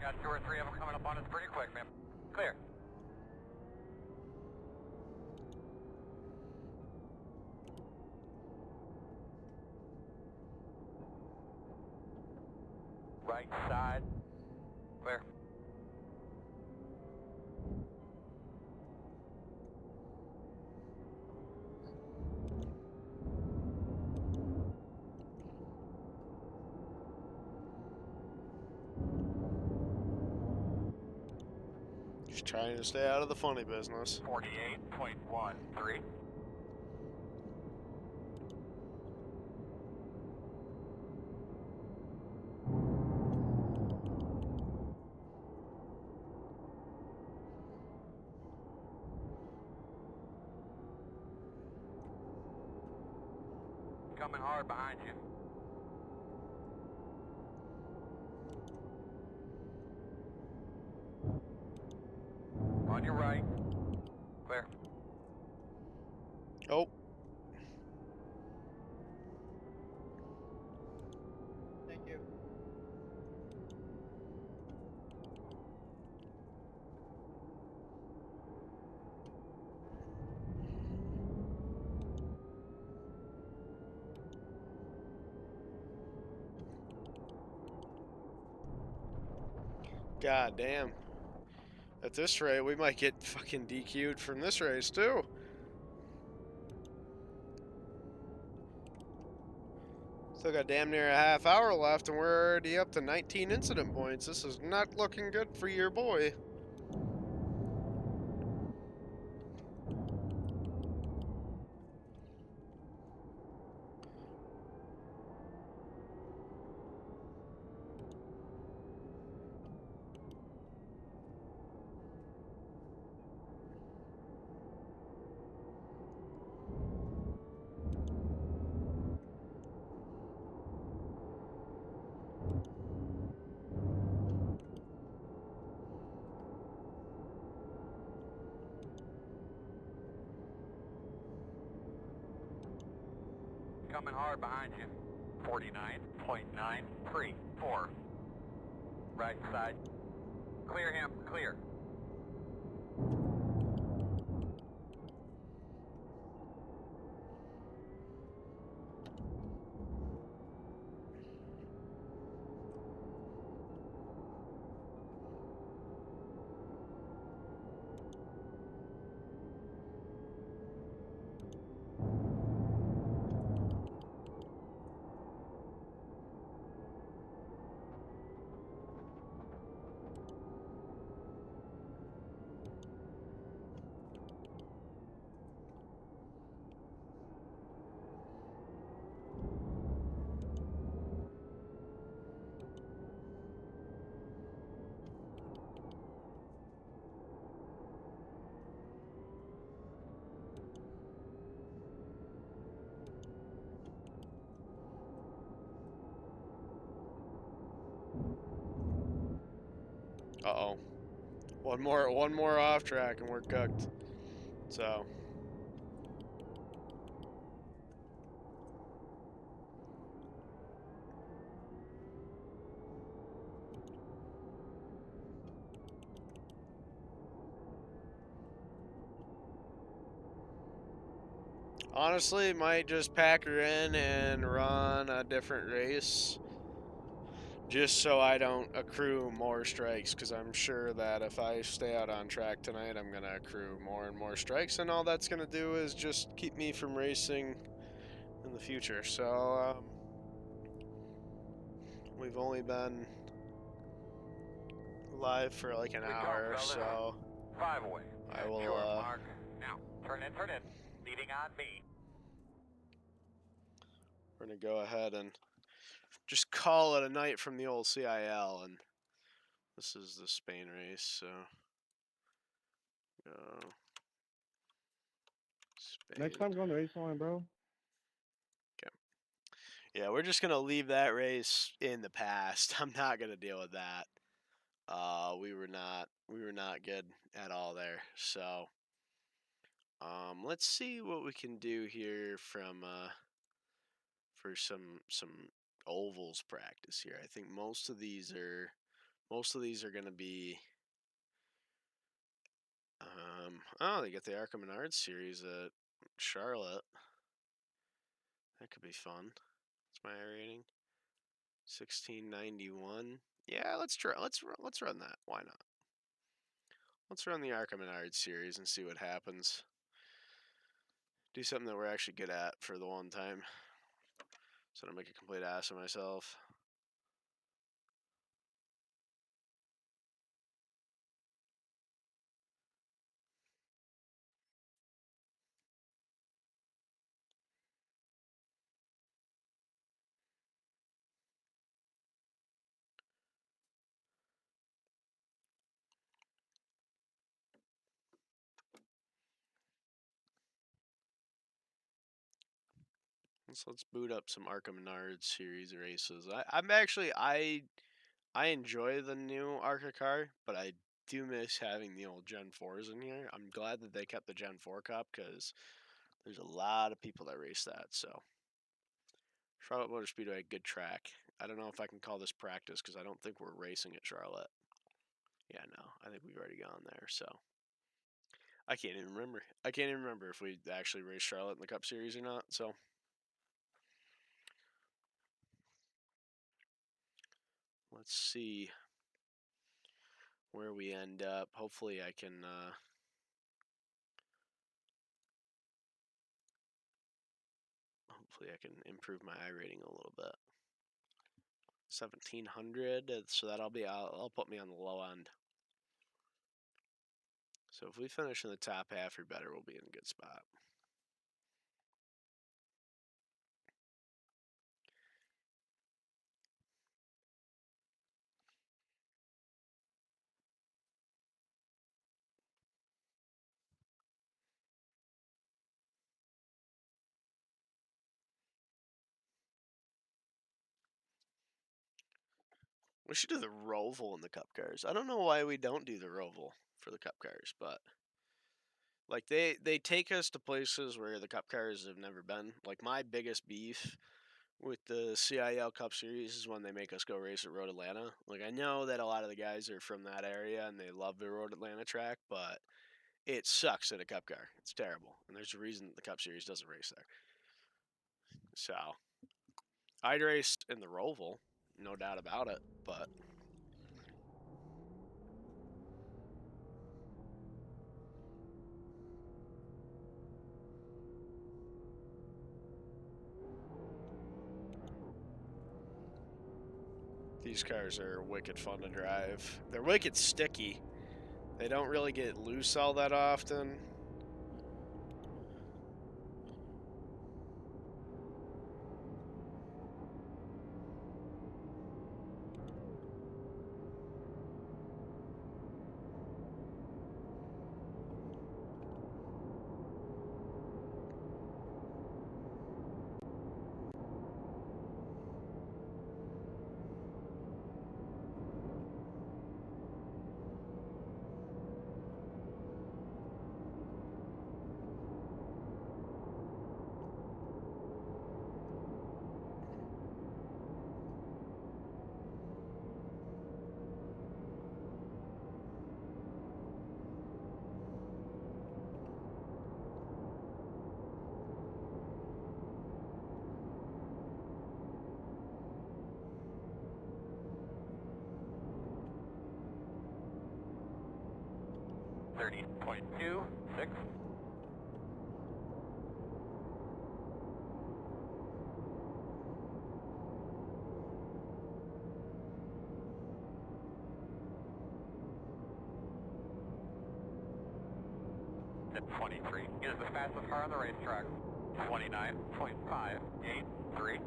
Got 2 or 3 of them coming up on us pretty quick, man. Clear. Right side. Clear. Just trying to stay out of the funny business. 48.13. Coming hard behind you. On your right. Clear. Oh, Thank you. god damn. At this rate, we might get fucking DQ'd from this race, too. Still got damn near a half hour left, and we're already up to 19 incident points. This is not looking good for your boy. Coming hard behind you. 49.934. Right side. Clear him. Clear. Uh-oh. One more off track and we're cooked. So, honestly, might just pack her in and run a different race just so I don't accrue more strikes, because I'm sure that if I stay out on track tonight, I'm going to accrue more and more strikes, and all that's going to do is just keep me from racing in the future. So, we've only been live for like an hour, so 5 away. I will, Short mark. Now, turn in. Leading on me. we're going to go ahead and just call it a night from the old CiL, and this is the Spain race, so go Spain. Next time, go on the race line, bro. Okay. Yeah, we're just gonna leave that race in the past. I'm not gonna deal with that. We were not good at all there. So, let's see what we can do here from for some ovals practice here. I think most of these are gonna be. Oh, they got the ARCA Menard series at Charlotte. That could be fun. What's my rating? 1691. Yeah, let's try. Let's run that. Why not? Let's run the ARCA Menard series and see what happens. Do something that we're actually good at for the one time, so I don't make a complete ass of myself. Let's boot up some ARCA Menards series races. I enjoy the new ARCA car, but I do miss having the old Gen 4s in here. I'm glad that they kept the Gen 4 Cup because there's a lot of people that race that. So Charlotte Motor Speedway, good track. I don't know if I can call this practice because I don't think we're racing at Charlotte. Yeah, no, I think we've already gone there. So I can't even remember. I can't even remember if we actually raced Charlotte in the Cup Series or not. So let's see where we end up. Hopefully I can improve my iRating a little bit. 1700, so I'll put me on the low end. So if we finish in the top half or better, we'll be in a good spot. We should do the Roval in the Cup cars. I don't know why we don't do the Roval for the Cup cars, but like they take us to places where the Cup cars have never been. Like my biggest beef with the CiL Cup Series is when they make us go race at Road Atlanta. Like I know that a lot of the guys are from that area and they love the Road Atlanta track, but it sucks at a Cup car. It's terrible, and there's a reason the Cup Series doesn't race there. So I'd race in the Roval, no doubt about it, but these cars are wicked fun to drive. They're wicked sticky. They don't really get loose all that often. .26. At 23 is the fastest car on the racetrack. 29.583.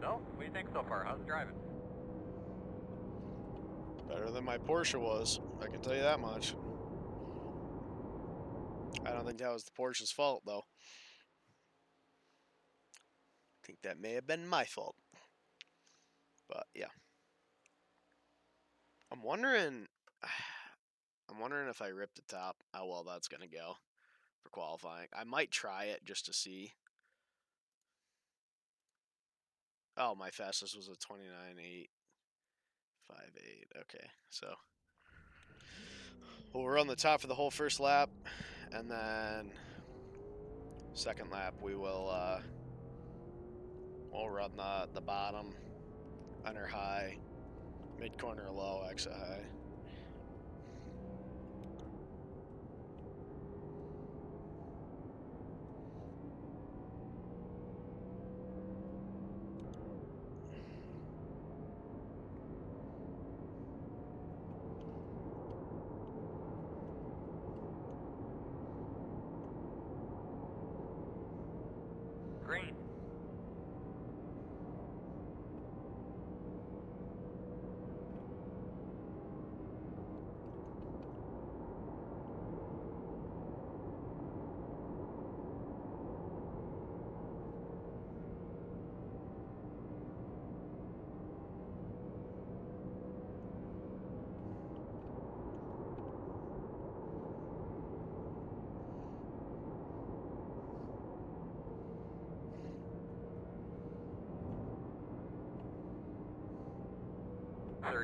So, what do you think so far? How's it driving? Better than my Porsche was, I can tell you that much. I don't think that was the Porsche's fault, though. I think that may have been my fault. But, yeah. I'm wondering if I rip the top, how well that's going to go for qualifying. I might try it just to see. Oh, my fastest was a 29.858. Okay, so we'll run the top for the whole first lap, and then second lap we'll run the bottom, enter high, mid corner low, exit high. Green.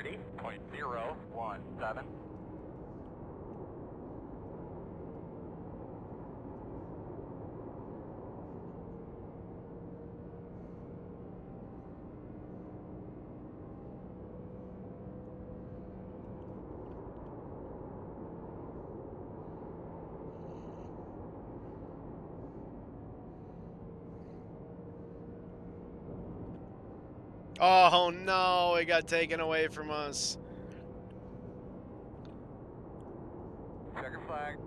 30.017. Oh no, it got taken away from us. Checker flag.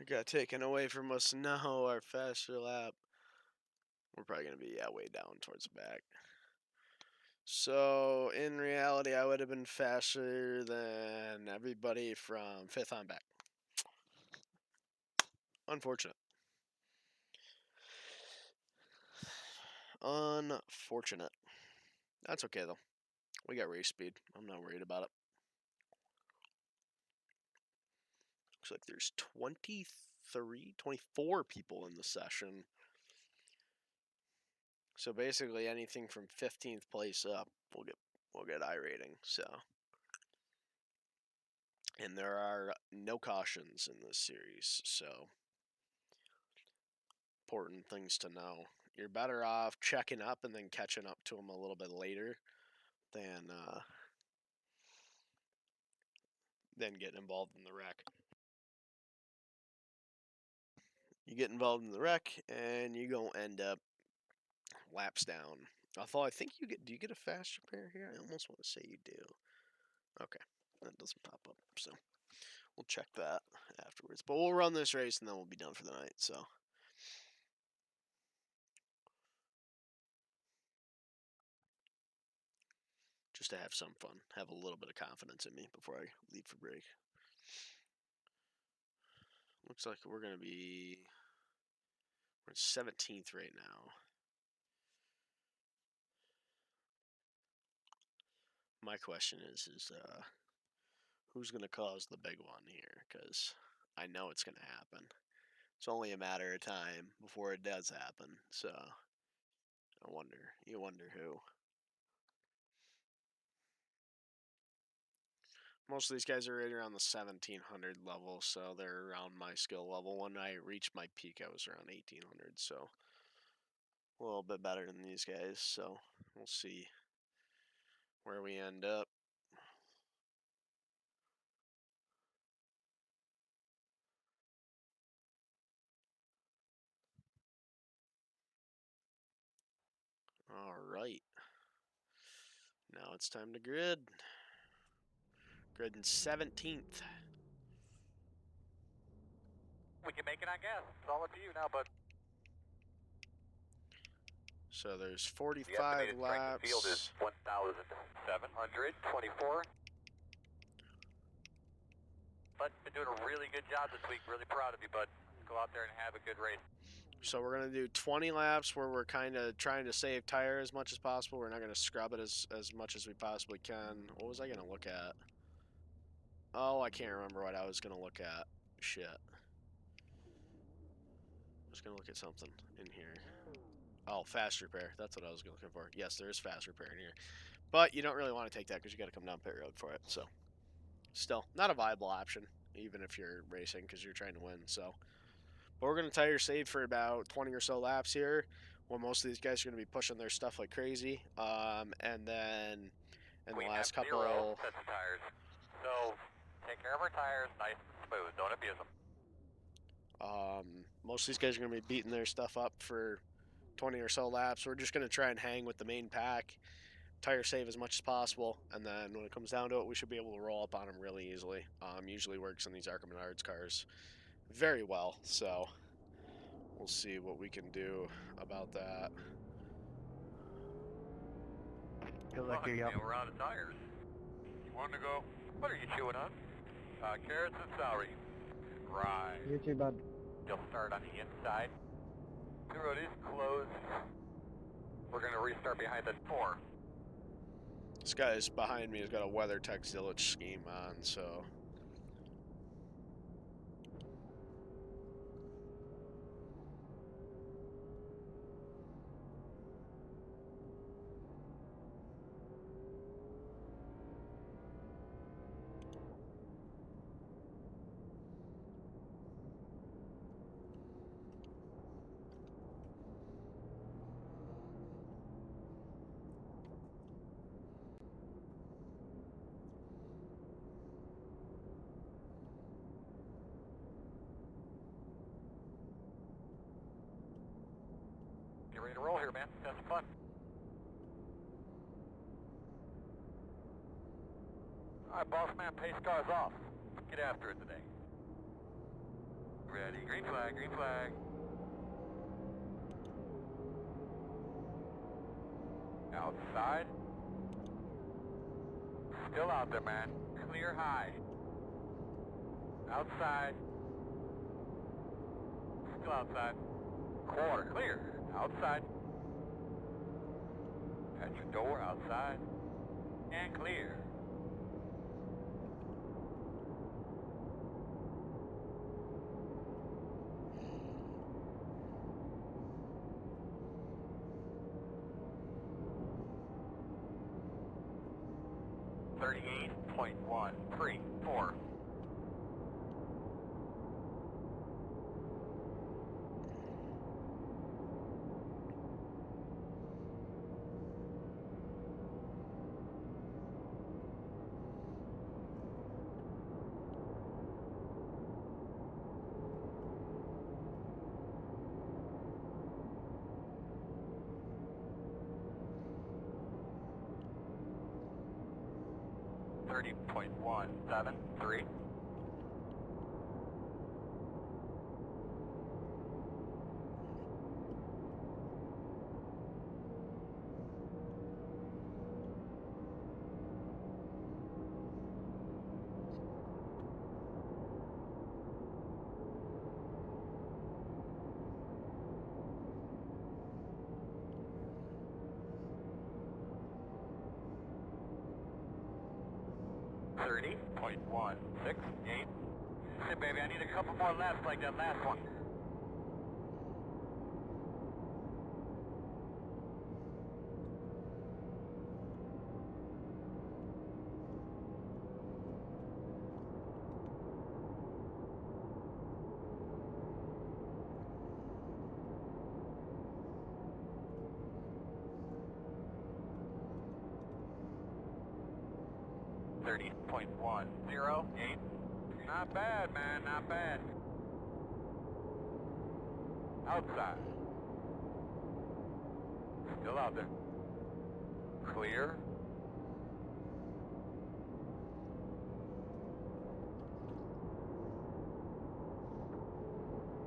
It got taken away from us. No, our faster lap. We're probably going to be, way down towards the back. So, in reality, I would have been faster than everybody from 5th on back. Unfortunate. Unfortunate. That's okay, though. We got race speed. I'm not worried about it. Looks like there's 24 people in the session. So basically anything from 15th place up will get I rating. So, and there are no cautions in this series, so important things to know. You're better off checking up and then catching up to them a little bit later than getting involved in the wreck. You get involved in the wreck and you gonna end up laps down. Although I think do you get a fast repair here? I almost want to say you do. Okay, that doesn't pop up, so we'll check that afterwards. But we'll run this race and then we'll be done for the night, so. Just to have some fun, have a little bit of confidence in me before I leave for break. Looks like we're 17th right now. My question is who's going to cause the big one here? Because I know it's going to happen. It's only a matter of time before it does happen. So you wonder who. Most of these guys are right around the 1700 level, so they're around my skill level. When I reached my peak, I was around 1800, so a little bit better than these guys. So we'll see where we end up. All right. Now it's time to grid. Grid in 17th. We can make it, I guess. It's all up to you now, bud. So there's The 45 estimated strength laps. of the field is 1,724. But been doing a really good job this week. Really proud of you, bud. Go out there and have a good race. So we're going to do 20 laps where we're kind of trying to save tire as much as possible. We're not going to scrub it as much as we possibly can. What was I going to look at? Oh, I can't remember what I was going to look at. Shit. I was going to look at something in here. Oh, fast repair. That's what I was looking for. Yes, there is fast repair in here. But you don't really want to take that because you got to come down pit road for it. So, still, not a viable option, even if you're racing because you're trying to win. So, but we're going to tire save for about 20 or so laps here. Well, most of these guys are going to be pushing their stuff like crazy. And then in the last couple. 0 sets of tires. So, take care of our tires nice and smooth. Don't abuse them. Most of these guys are going to be beating their stuff up for 20 or so laps. We're just going to try and hang with the main pack tire save as much as possible, and then when it comes down to it, we should be able to roll up on them really easily. Usually works in these ARCA Menards cars very well, so we'll see what we can do about that. Good luck here, y'all. We're out of tires. You want to go? What are you chewing on? Carrots and celery. Right. You too, bud. You'll start on the inside. The road is closed. We're going to restart behind the 4. This guy's behind me has got a WeatherTech Zillage scheme on, so... Get ready to roll here, man. Have some fun. Alright, boss man, pace cars off. Get after it today. Ready, green flag, green flag. Outside. Still out there, man. Clear high. Outside. Still outside. Quarter, clear. Outside. At your door, outside. And clear. .134. .173. .168. Hey, baby, I need a couple more laps like that last one. .108. Not bad, man, not bad. Outside. Still out there. Clear.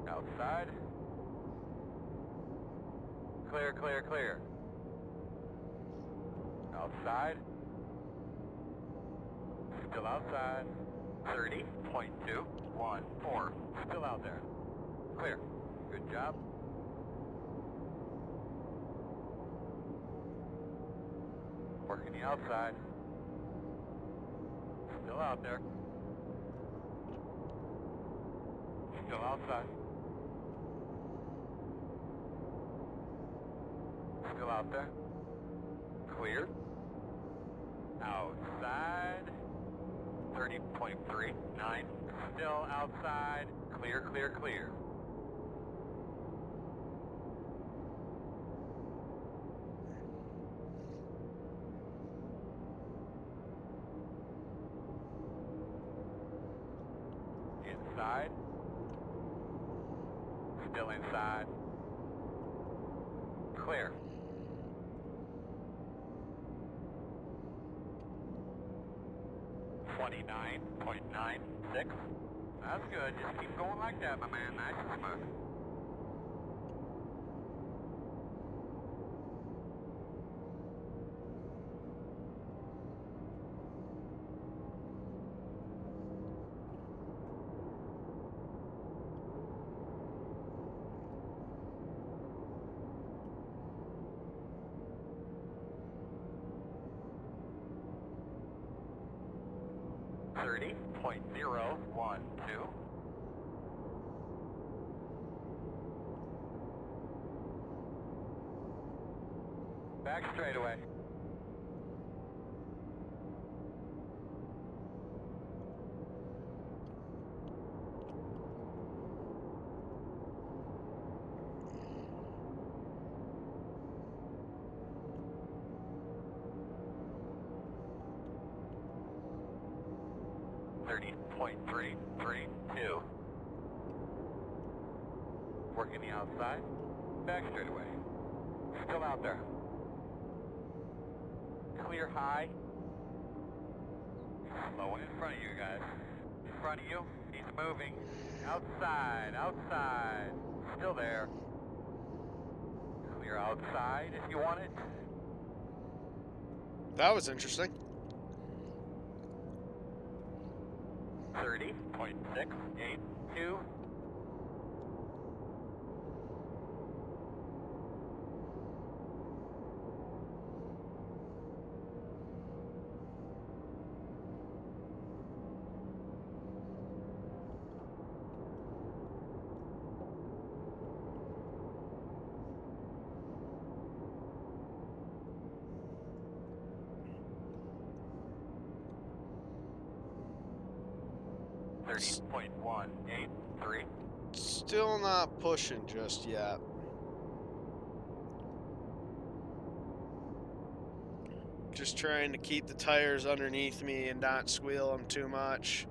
Outside. Clear, clear, clear. Outside. Still outside. 30.214. Still out there. Clear. Good job. Working the outside. Still out there. Still outside. Still out there. Clear. Outside. 30.39. Still outside. Clear, clear, clear. Inside. Still inside. Clear. 29.96. That's good. Just keep going like that, my man. Nice and smooth. .012. Back straightaway. .332. Working the outside. Back straightaway. Still out there. Clear high. Slow one in front of you guys. In front of you. He's moving. Outside. Outside. Still there. Clear outside if you want it. That was interesting. 30.682. .183. Still not pushing just yet. Just trying to keep the tires underneath me and not squeal them too much.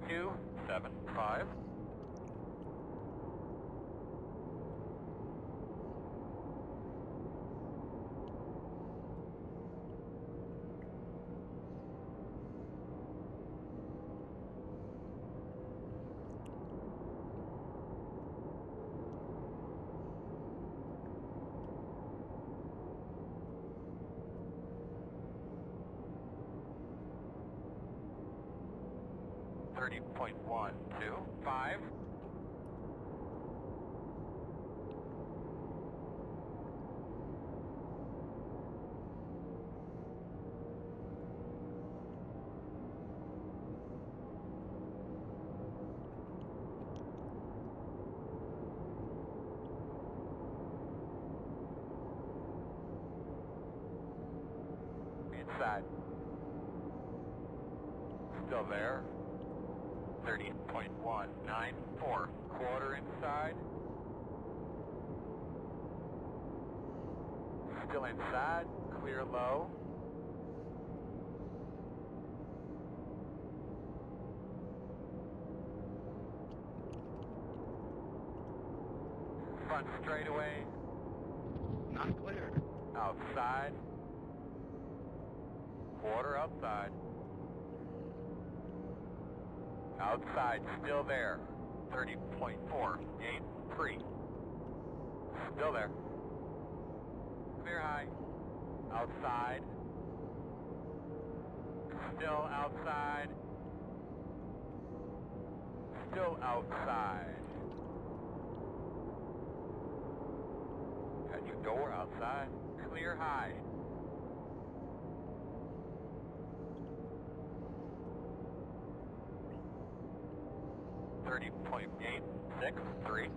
.275. .125. Inside. Still there. 30.194. Quarter inside. Still inside. Clear low. Front straightaway. Not clear. Outside. Quarter outside. Outside, still there. 30.483. Still there. Clear high. Outside. Still outside. Still outside. Got your door outside. Clear high. .863.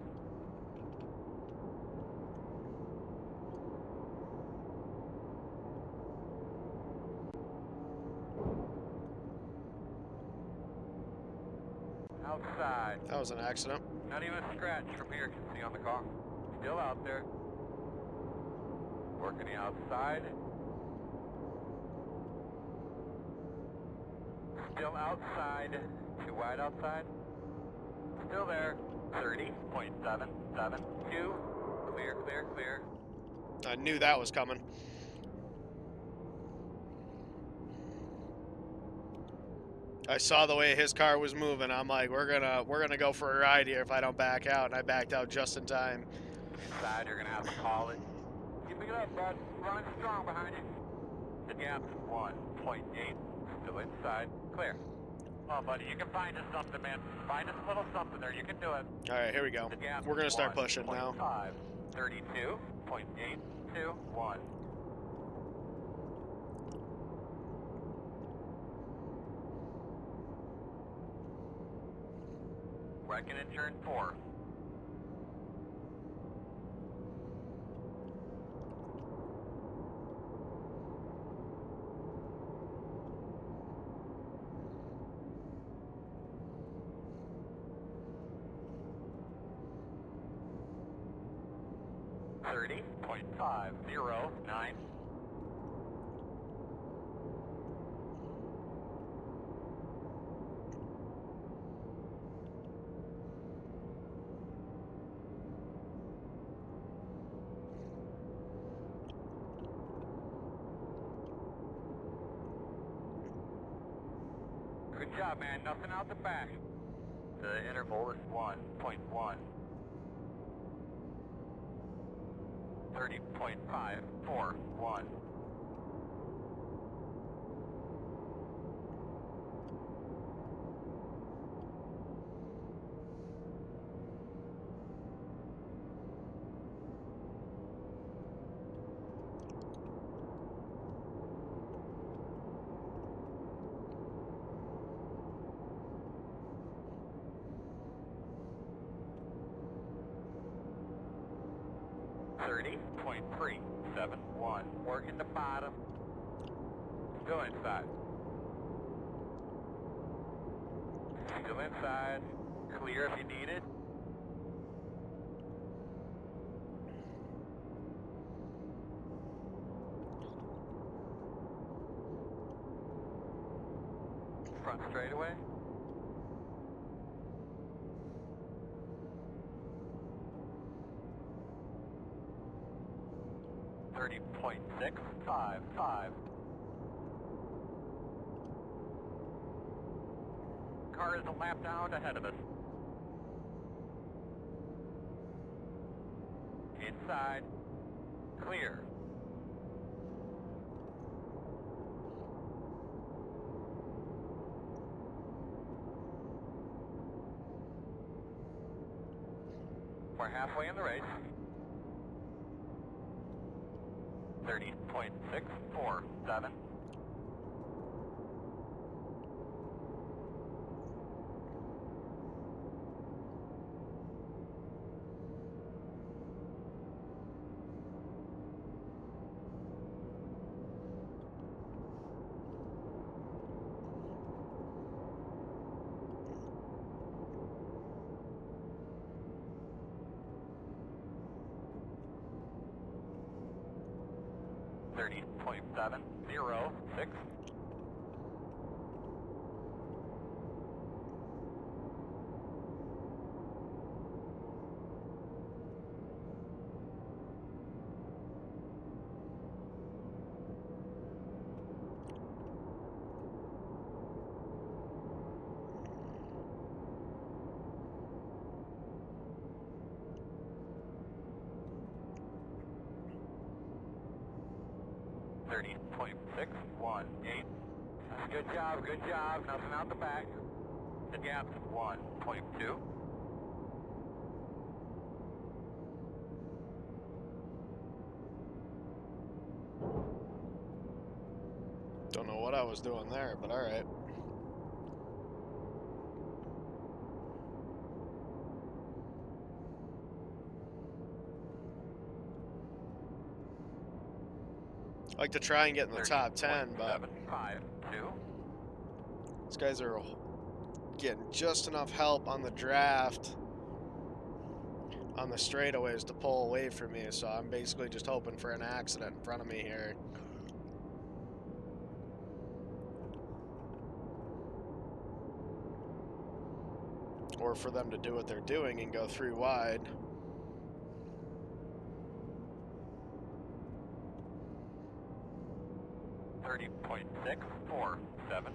Outside. That was an accident. Not even a scratch from here, can see on the car. Still out there. Working the outside. Still outside. Too wide outside. Still there. 30.772. Clear, clear, clear. I knew that was coming. I saw the way his car was moving. I'm like, we're gonna go for a ride here if I don't back out, and I backed out just in time. Inside, you're gonna have to call it. Keep it up, bud. Running strong behind you. The gap's 1.8. Still inside. Clear. Oh, buddy, you can find us something, man. Find us a little something there. You can do it. All right, here we go. We're gonna start pushing now. 32.821. Wrecking in turn 4. .509. Good job, man. Nothing out the back. The interval is 1.1. 30.541. .371. Working the bottom. Still inside. Still inside. Clear if you need it. Front straightaway. .655. Car is a lap down ahead of us. Inside. Clear. We're halfway in the race. 30.647. .706. .618. Good job, good job. Nothing out the back. The gap's 1.2. Don't know what I was doing there, but all right. I like to try and get in the top 10, but these guys are getting just enough help on the draft on the straightaways to pull away from me, so I'm basically just hoping for an accident in front of me here. or for them to do what they're doing and go 3 wide. .647.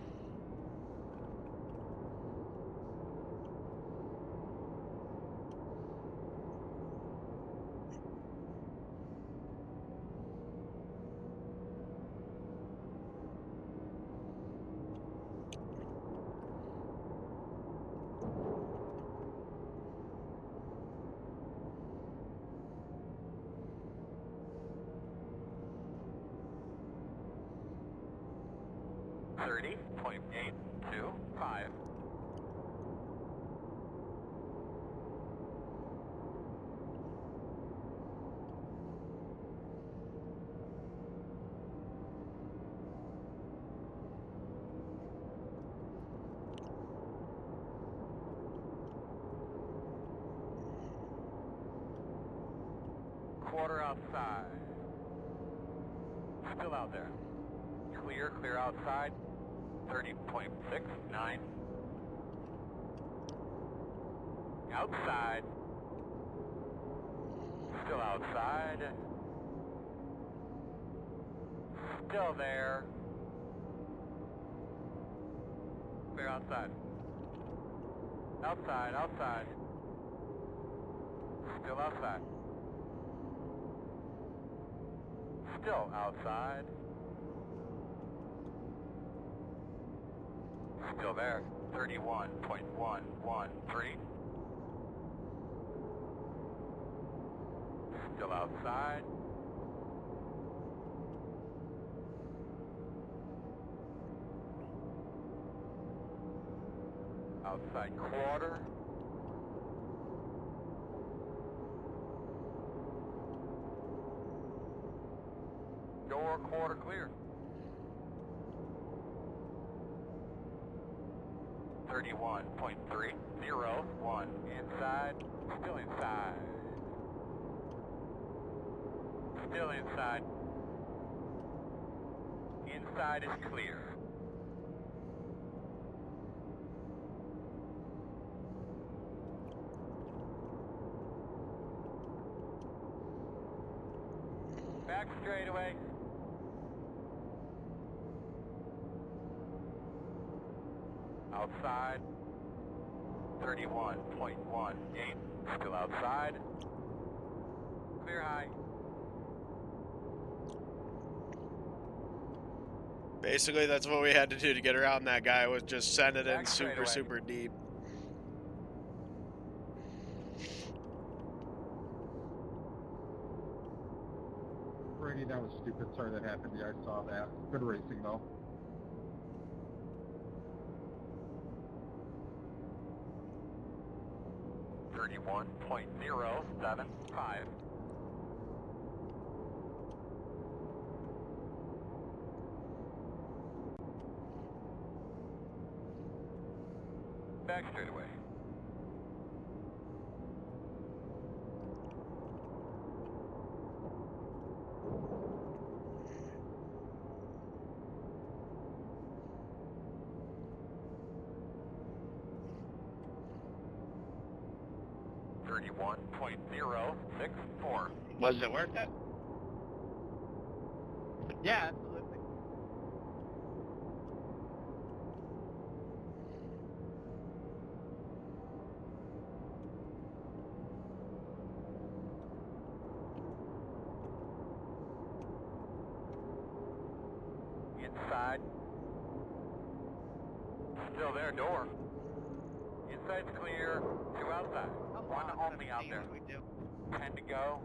.825. Quarter outside. Still out there. Clear outside. 30.69. Outside. Still outside. Still there. Clear outside. Outside. Still outside. Still outside. Still there. 31.113. Still outside. Outside quarter. Door quarter clear. 31.301 inside. Still inside. Still inside. Inside is clear. Back straightaway. Outside. 31.18. Still outside. Clear high. Basically, that's what we had to do to get around that guy, was just send it in Back straightaway. super deep. Brady, that was stupid. Sorry that happened to you. I saw that. Good racing, though. .075. Back straightaway. .064. Was it worth it? Yeah, absolutely. Inside. Still there, door. Inside's clear. 2 outside. One only out there. 10 to go.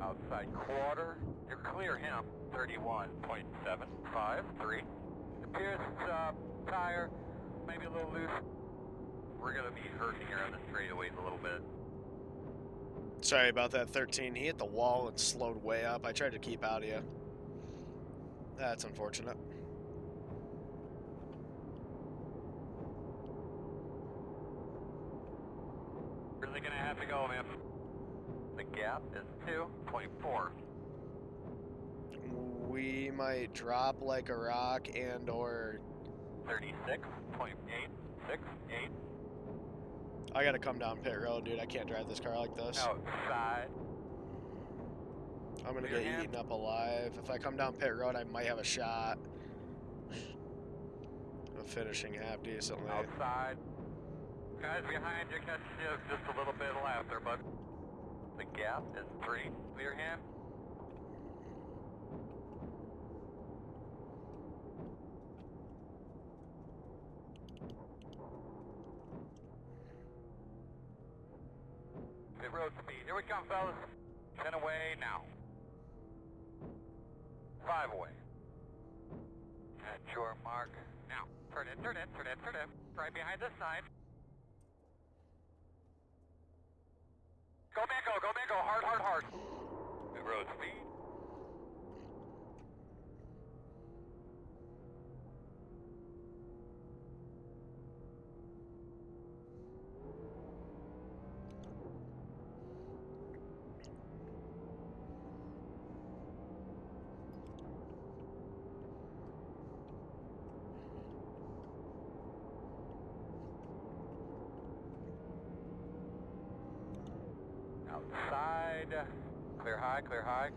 Outside quarter. You're clear him. 31.753. Appears tire maybe a little loose. We're gonna be hurting here on the straightaways a little bit. Sorry about that, 13. He hit the wall and slowed way up. I tried to keep out of you. That's unfortunate. Really gonna have to go, man. The gap is 2.4. We might drop like a rock and or 36.868. I gotta come down pit road, dude. I can't drive this car like this. Outside. I'm gonna Clear get hand. eaten up alive. If I come down pit road, I might have a shot of finishing half decently. Outside. Guys behind you, catch you just a little bit left there, bud. The gap is 3. Clear hand. Pit road speed. Here we come, fellas. 10 away now. 5 away. At your mark. Now. Turn in, turn in, turn in, turn in. Right behind this sign. Go Mango, go Mango. Hard, hard, hard. Pit road speed. Outside. Clear high, clear high.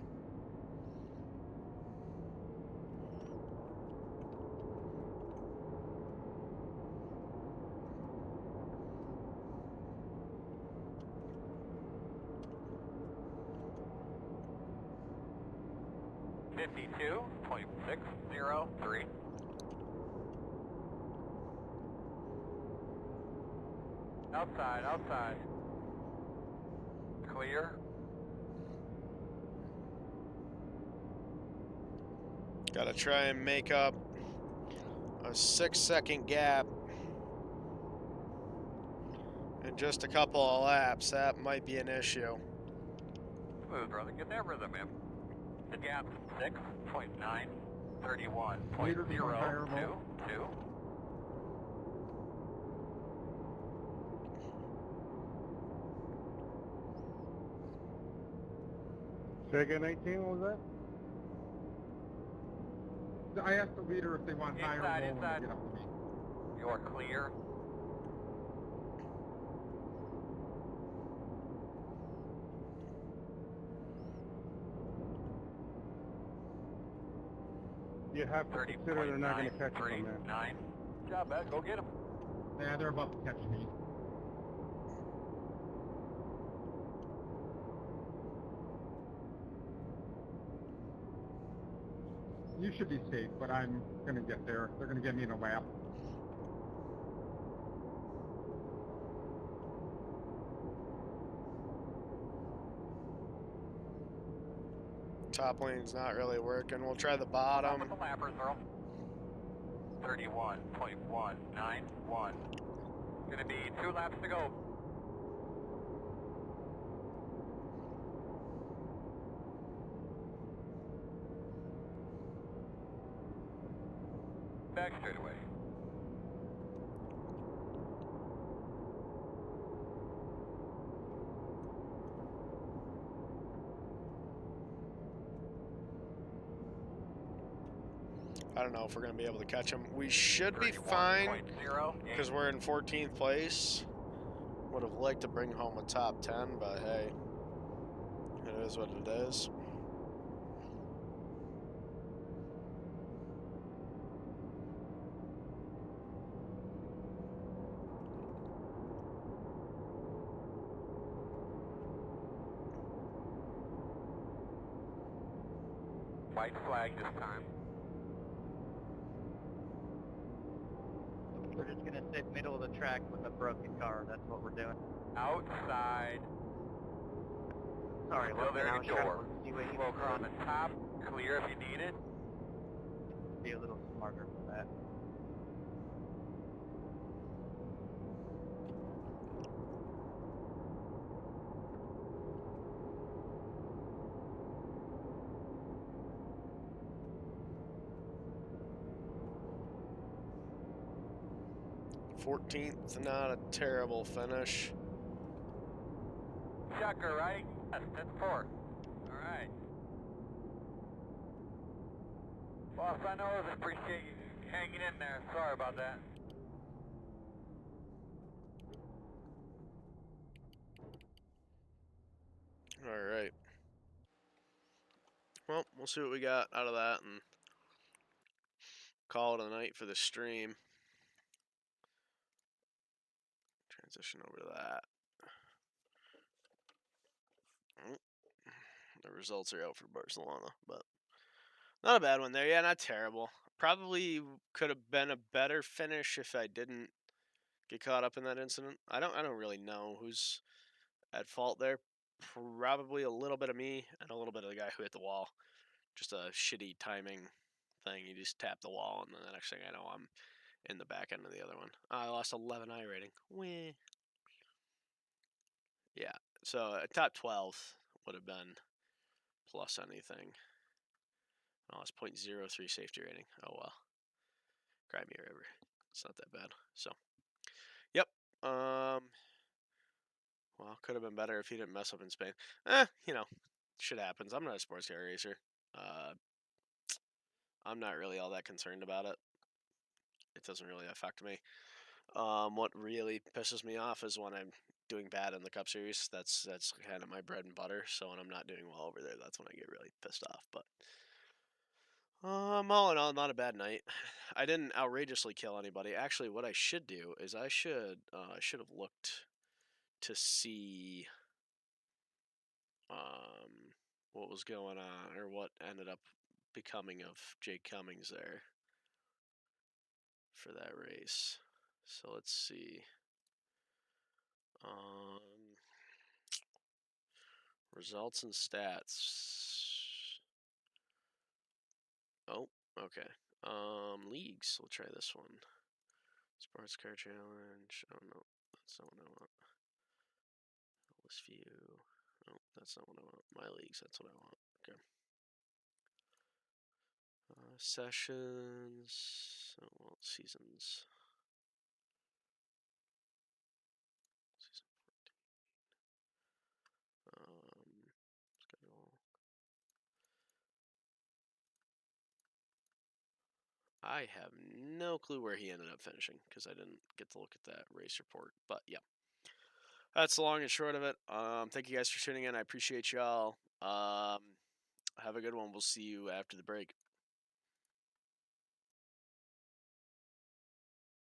.603. Outside, outside. Clear. Gotta try and make up a 6-second gap in just a couple of laps. That might be an issue. Smooth, brother. Get that rhythm in. The gap 6.931.022. Leader behind higher roll. Say again, 18, what was that? I asked the leader if they want higher roll when they get up to me. You're clear. You have to consider they're not going to catch you from there. 9. Good job, Ed. Go get him. Yeah, they're about to catch me. You should be safe, but I'm going to get there. They're going to get me in a lap. Top lane's not really working. We'll try the bottom. Top of the lappers, Earl. 31.191. Gonna be 2 laps to go. Back straight away. I don't know if we're going to be able to catch him. We should be fine because we're in 14th place. Would have liked to bring home a top 10, but hey, it is what it is. White flag this time. We're just gonna sit middle of the track with a broken car. That's what we're doing. Outside. Sorry, Still there at your door. See-way Smoker on the top. Clear if you need it. Be a little smarter for that. Fourteenth, not a terrible finish. Checker, right? Yes, that's 4. Alright. Boss, I know I appreciate you hanging in there. Sorry about that. All right. Well, we'll see what we got out of that and call it a night for the stream. Transition over to that. The results are out for Barcelona, but not a bad one there. Yeah, not terrible. Probably could have been a better finish if I didn't get caught up in that incident. I don't really know who's at fault there. Probably a little bit of me and a little bit of the guy who hit the wall. Just a shitty timing thing. You just tap the wall, and then the next thing I know, I'm in the back end of the other one. I lost 11 I rating. Weh. Yeah, so a top 12 would have been plus anything. I lost 0.03 safety rating. Oh well. Cry me a river. It's not that bad. So, yep. Well, could have been better if he didn't mess up in Spain. Shit happens. I'm not a sports car racer. I'm not really all that concerned about it. It doesn't really affect me. What really pisses me off is when I'm doing bad in the Cup Series. That's kind of my bread and butter. So when I'm not doing well over there, that's when I get really pissed off. But all in all, not a bad night. I didn't outrageously kill anybody. Actually, what I should do is I should have looked to see what was going on or what ended up becoming of Jake Cummings there for that race. So let's see. Results and stats. Oh, okay. Leagues. We'll try this one. Sports Car Challenge. Oh no, that's not what I want. List view. Oh, that's not what I want. My leagues. That's what I want. Okay. Sessions. Oh, well, seasons. Season 14. Schedule. I have no clue where he ended up finishing because I didn't get to look at that race report. But yeah, that's the long and short of it. Thank you guys for tuning in. I appreciate y'all. Have a good one. We'll see you after the break.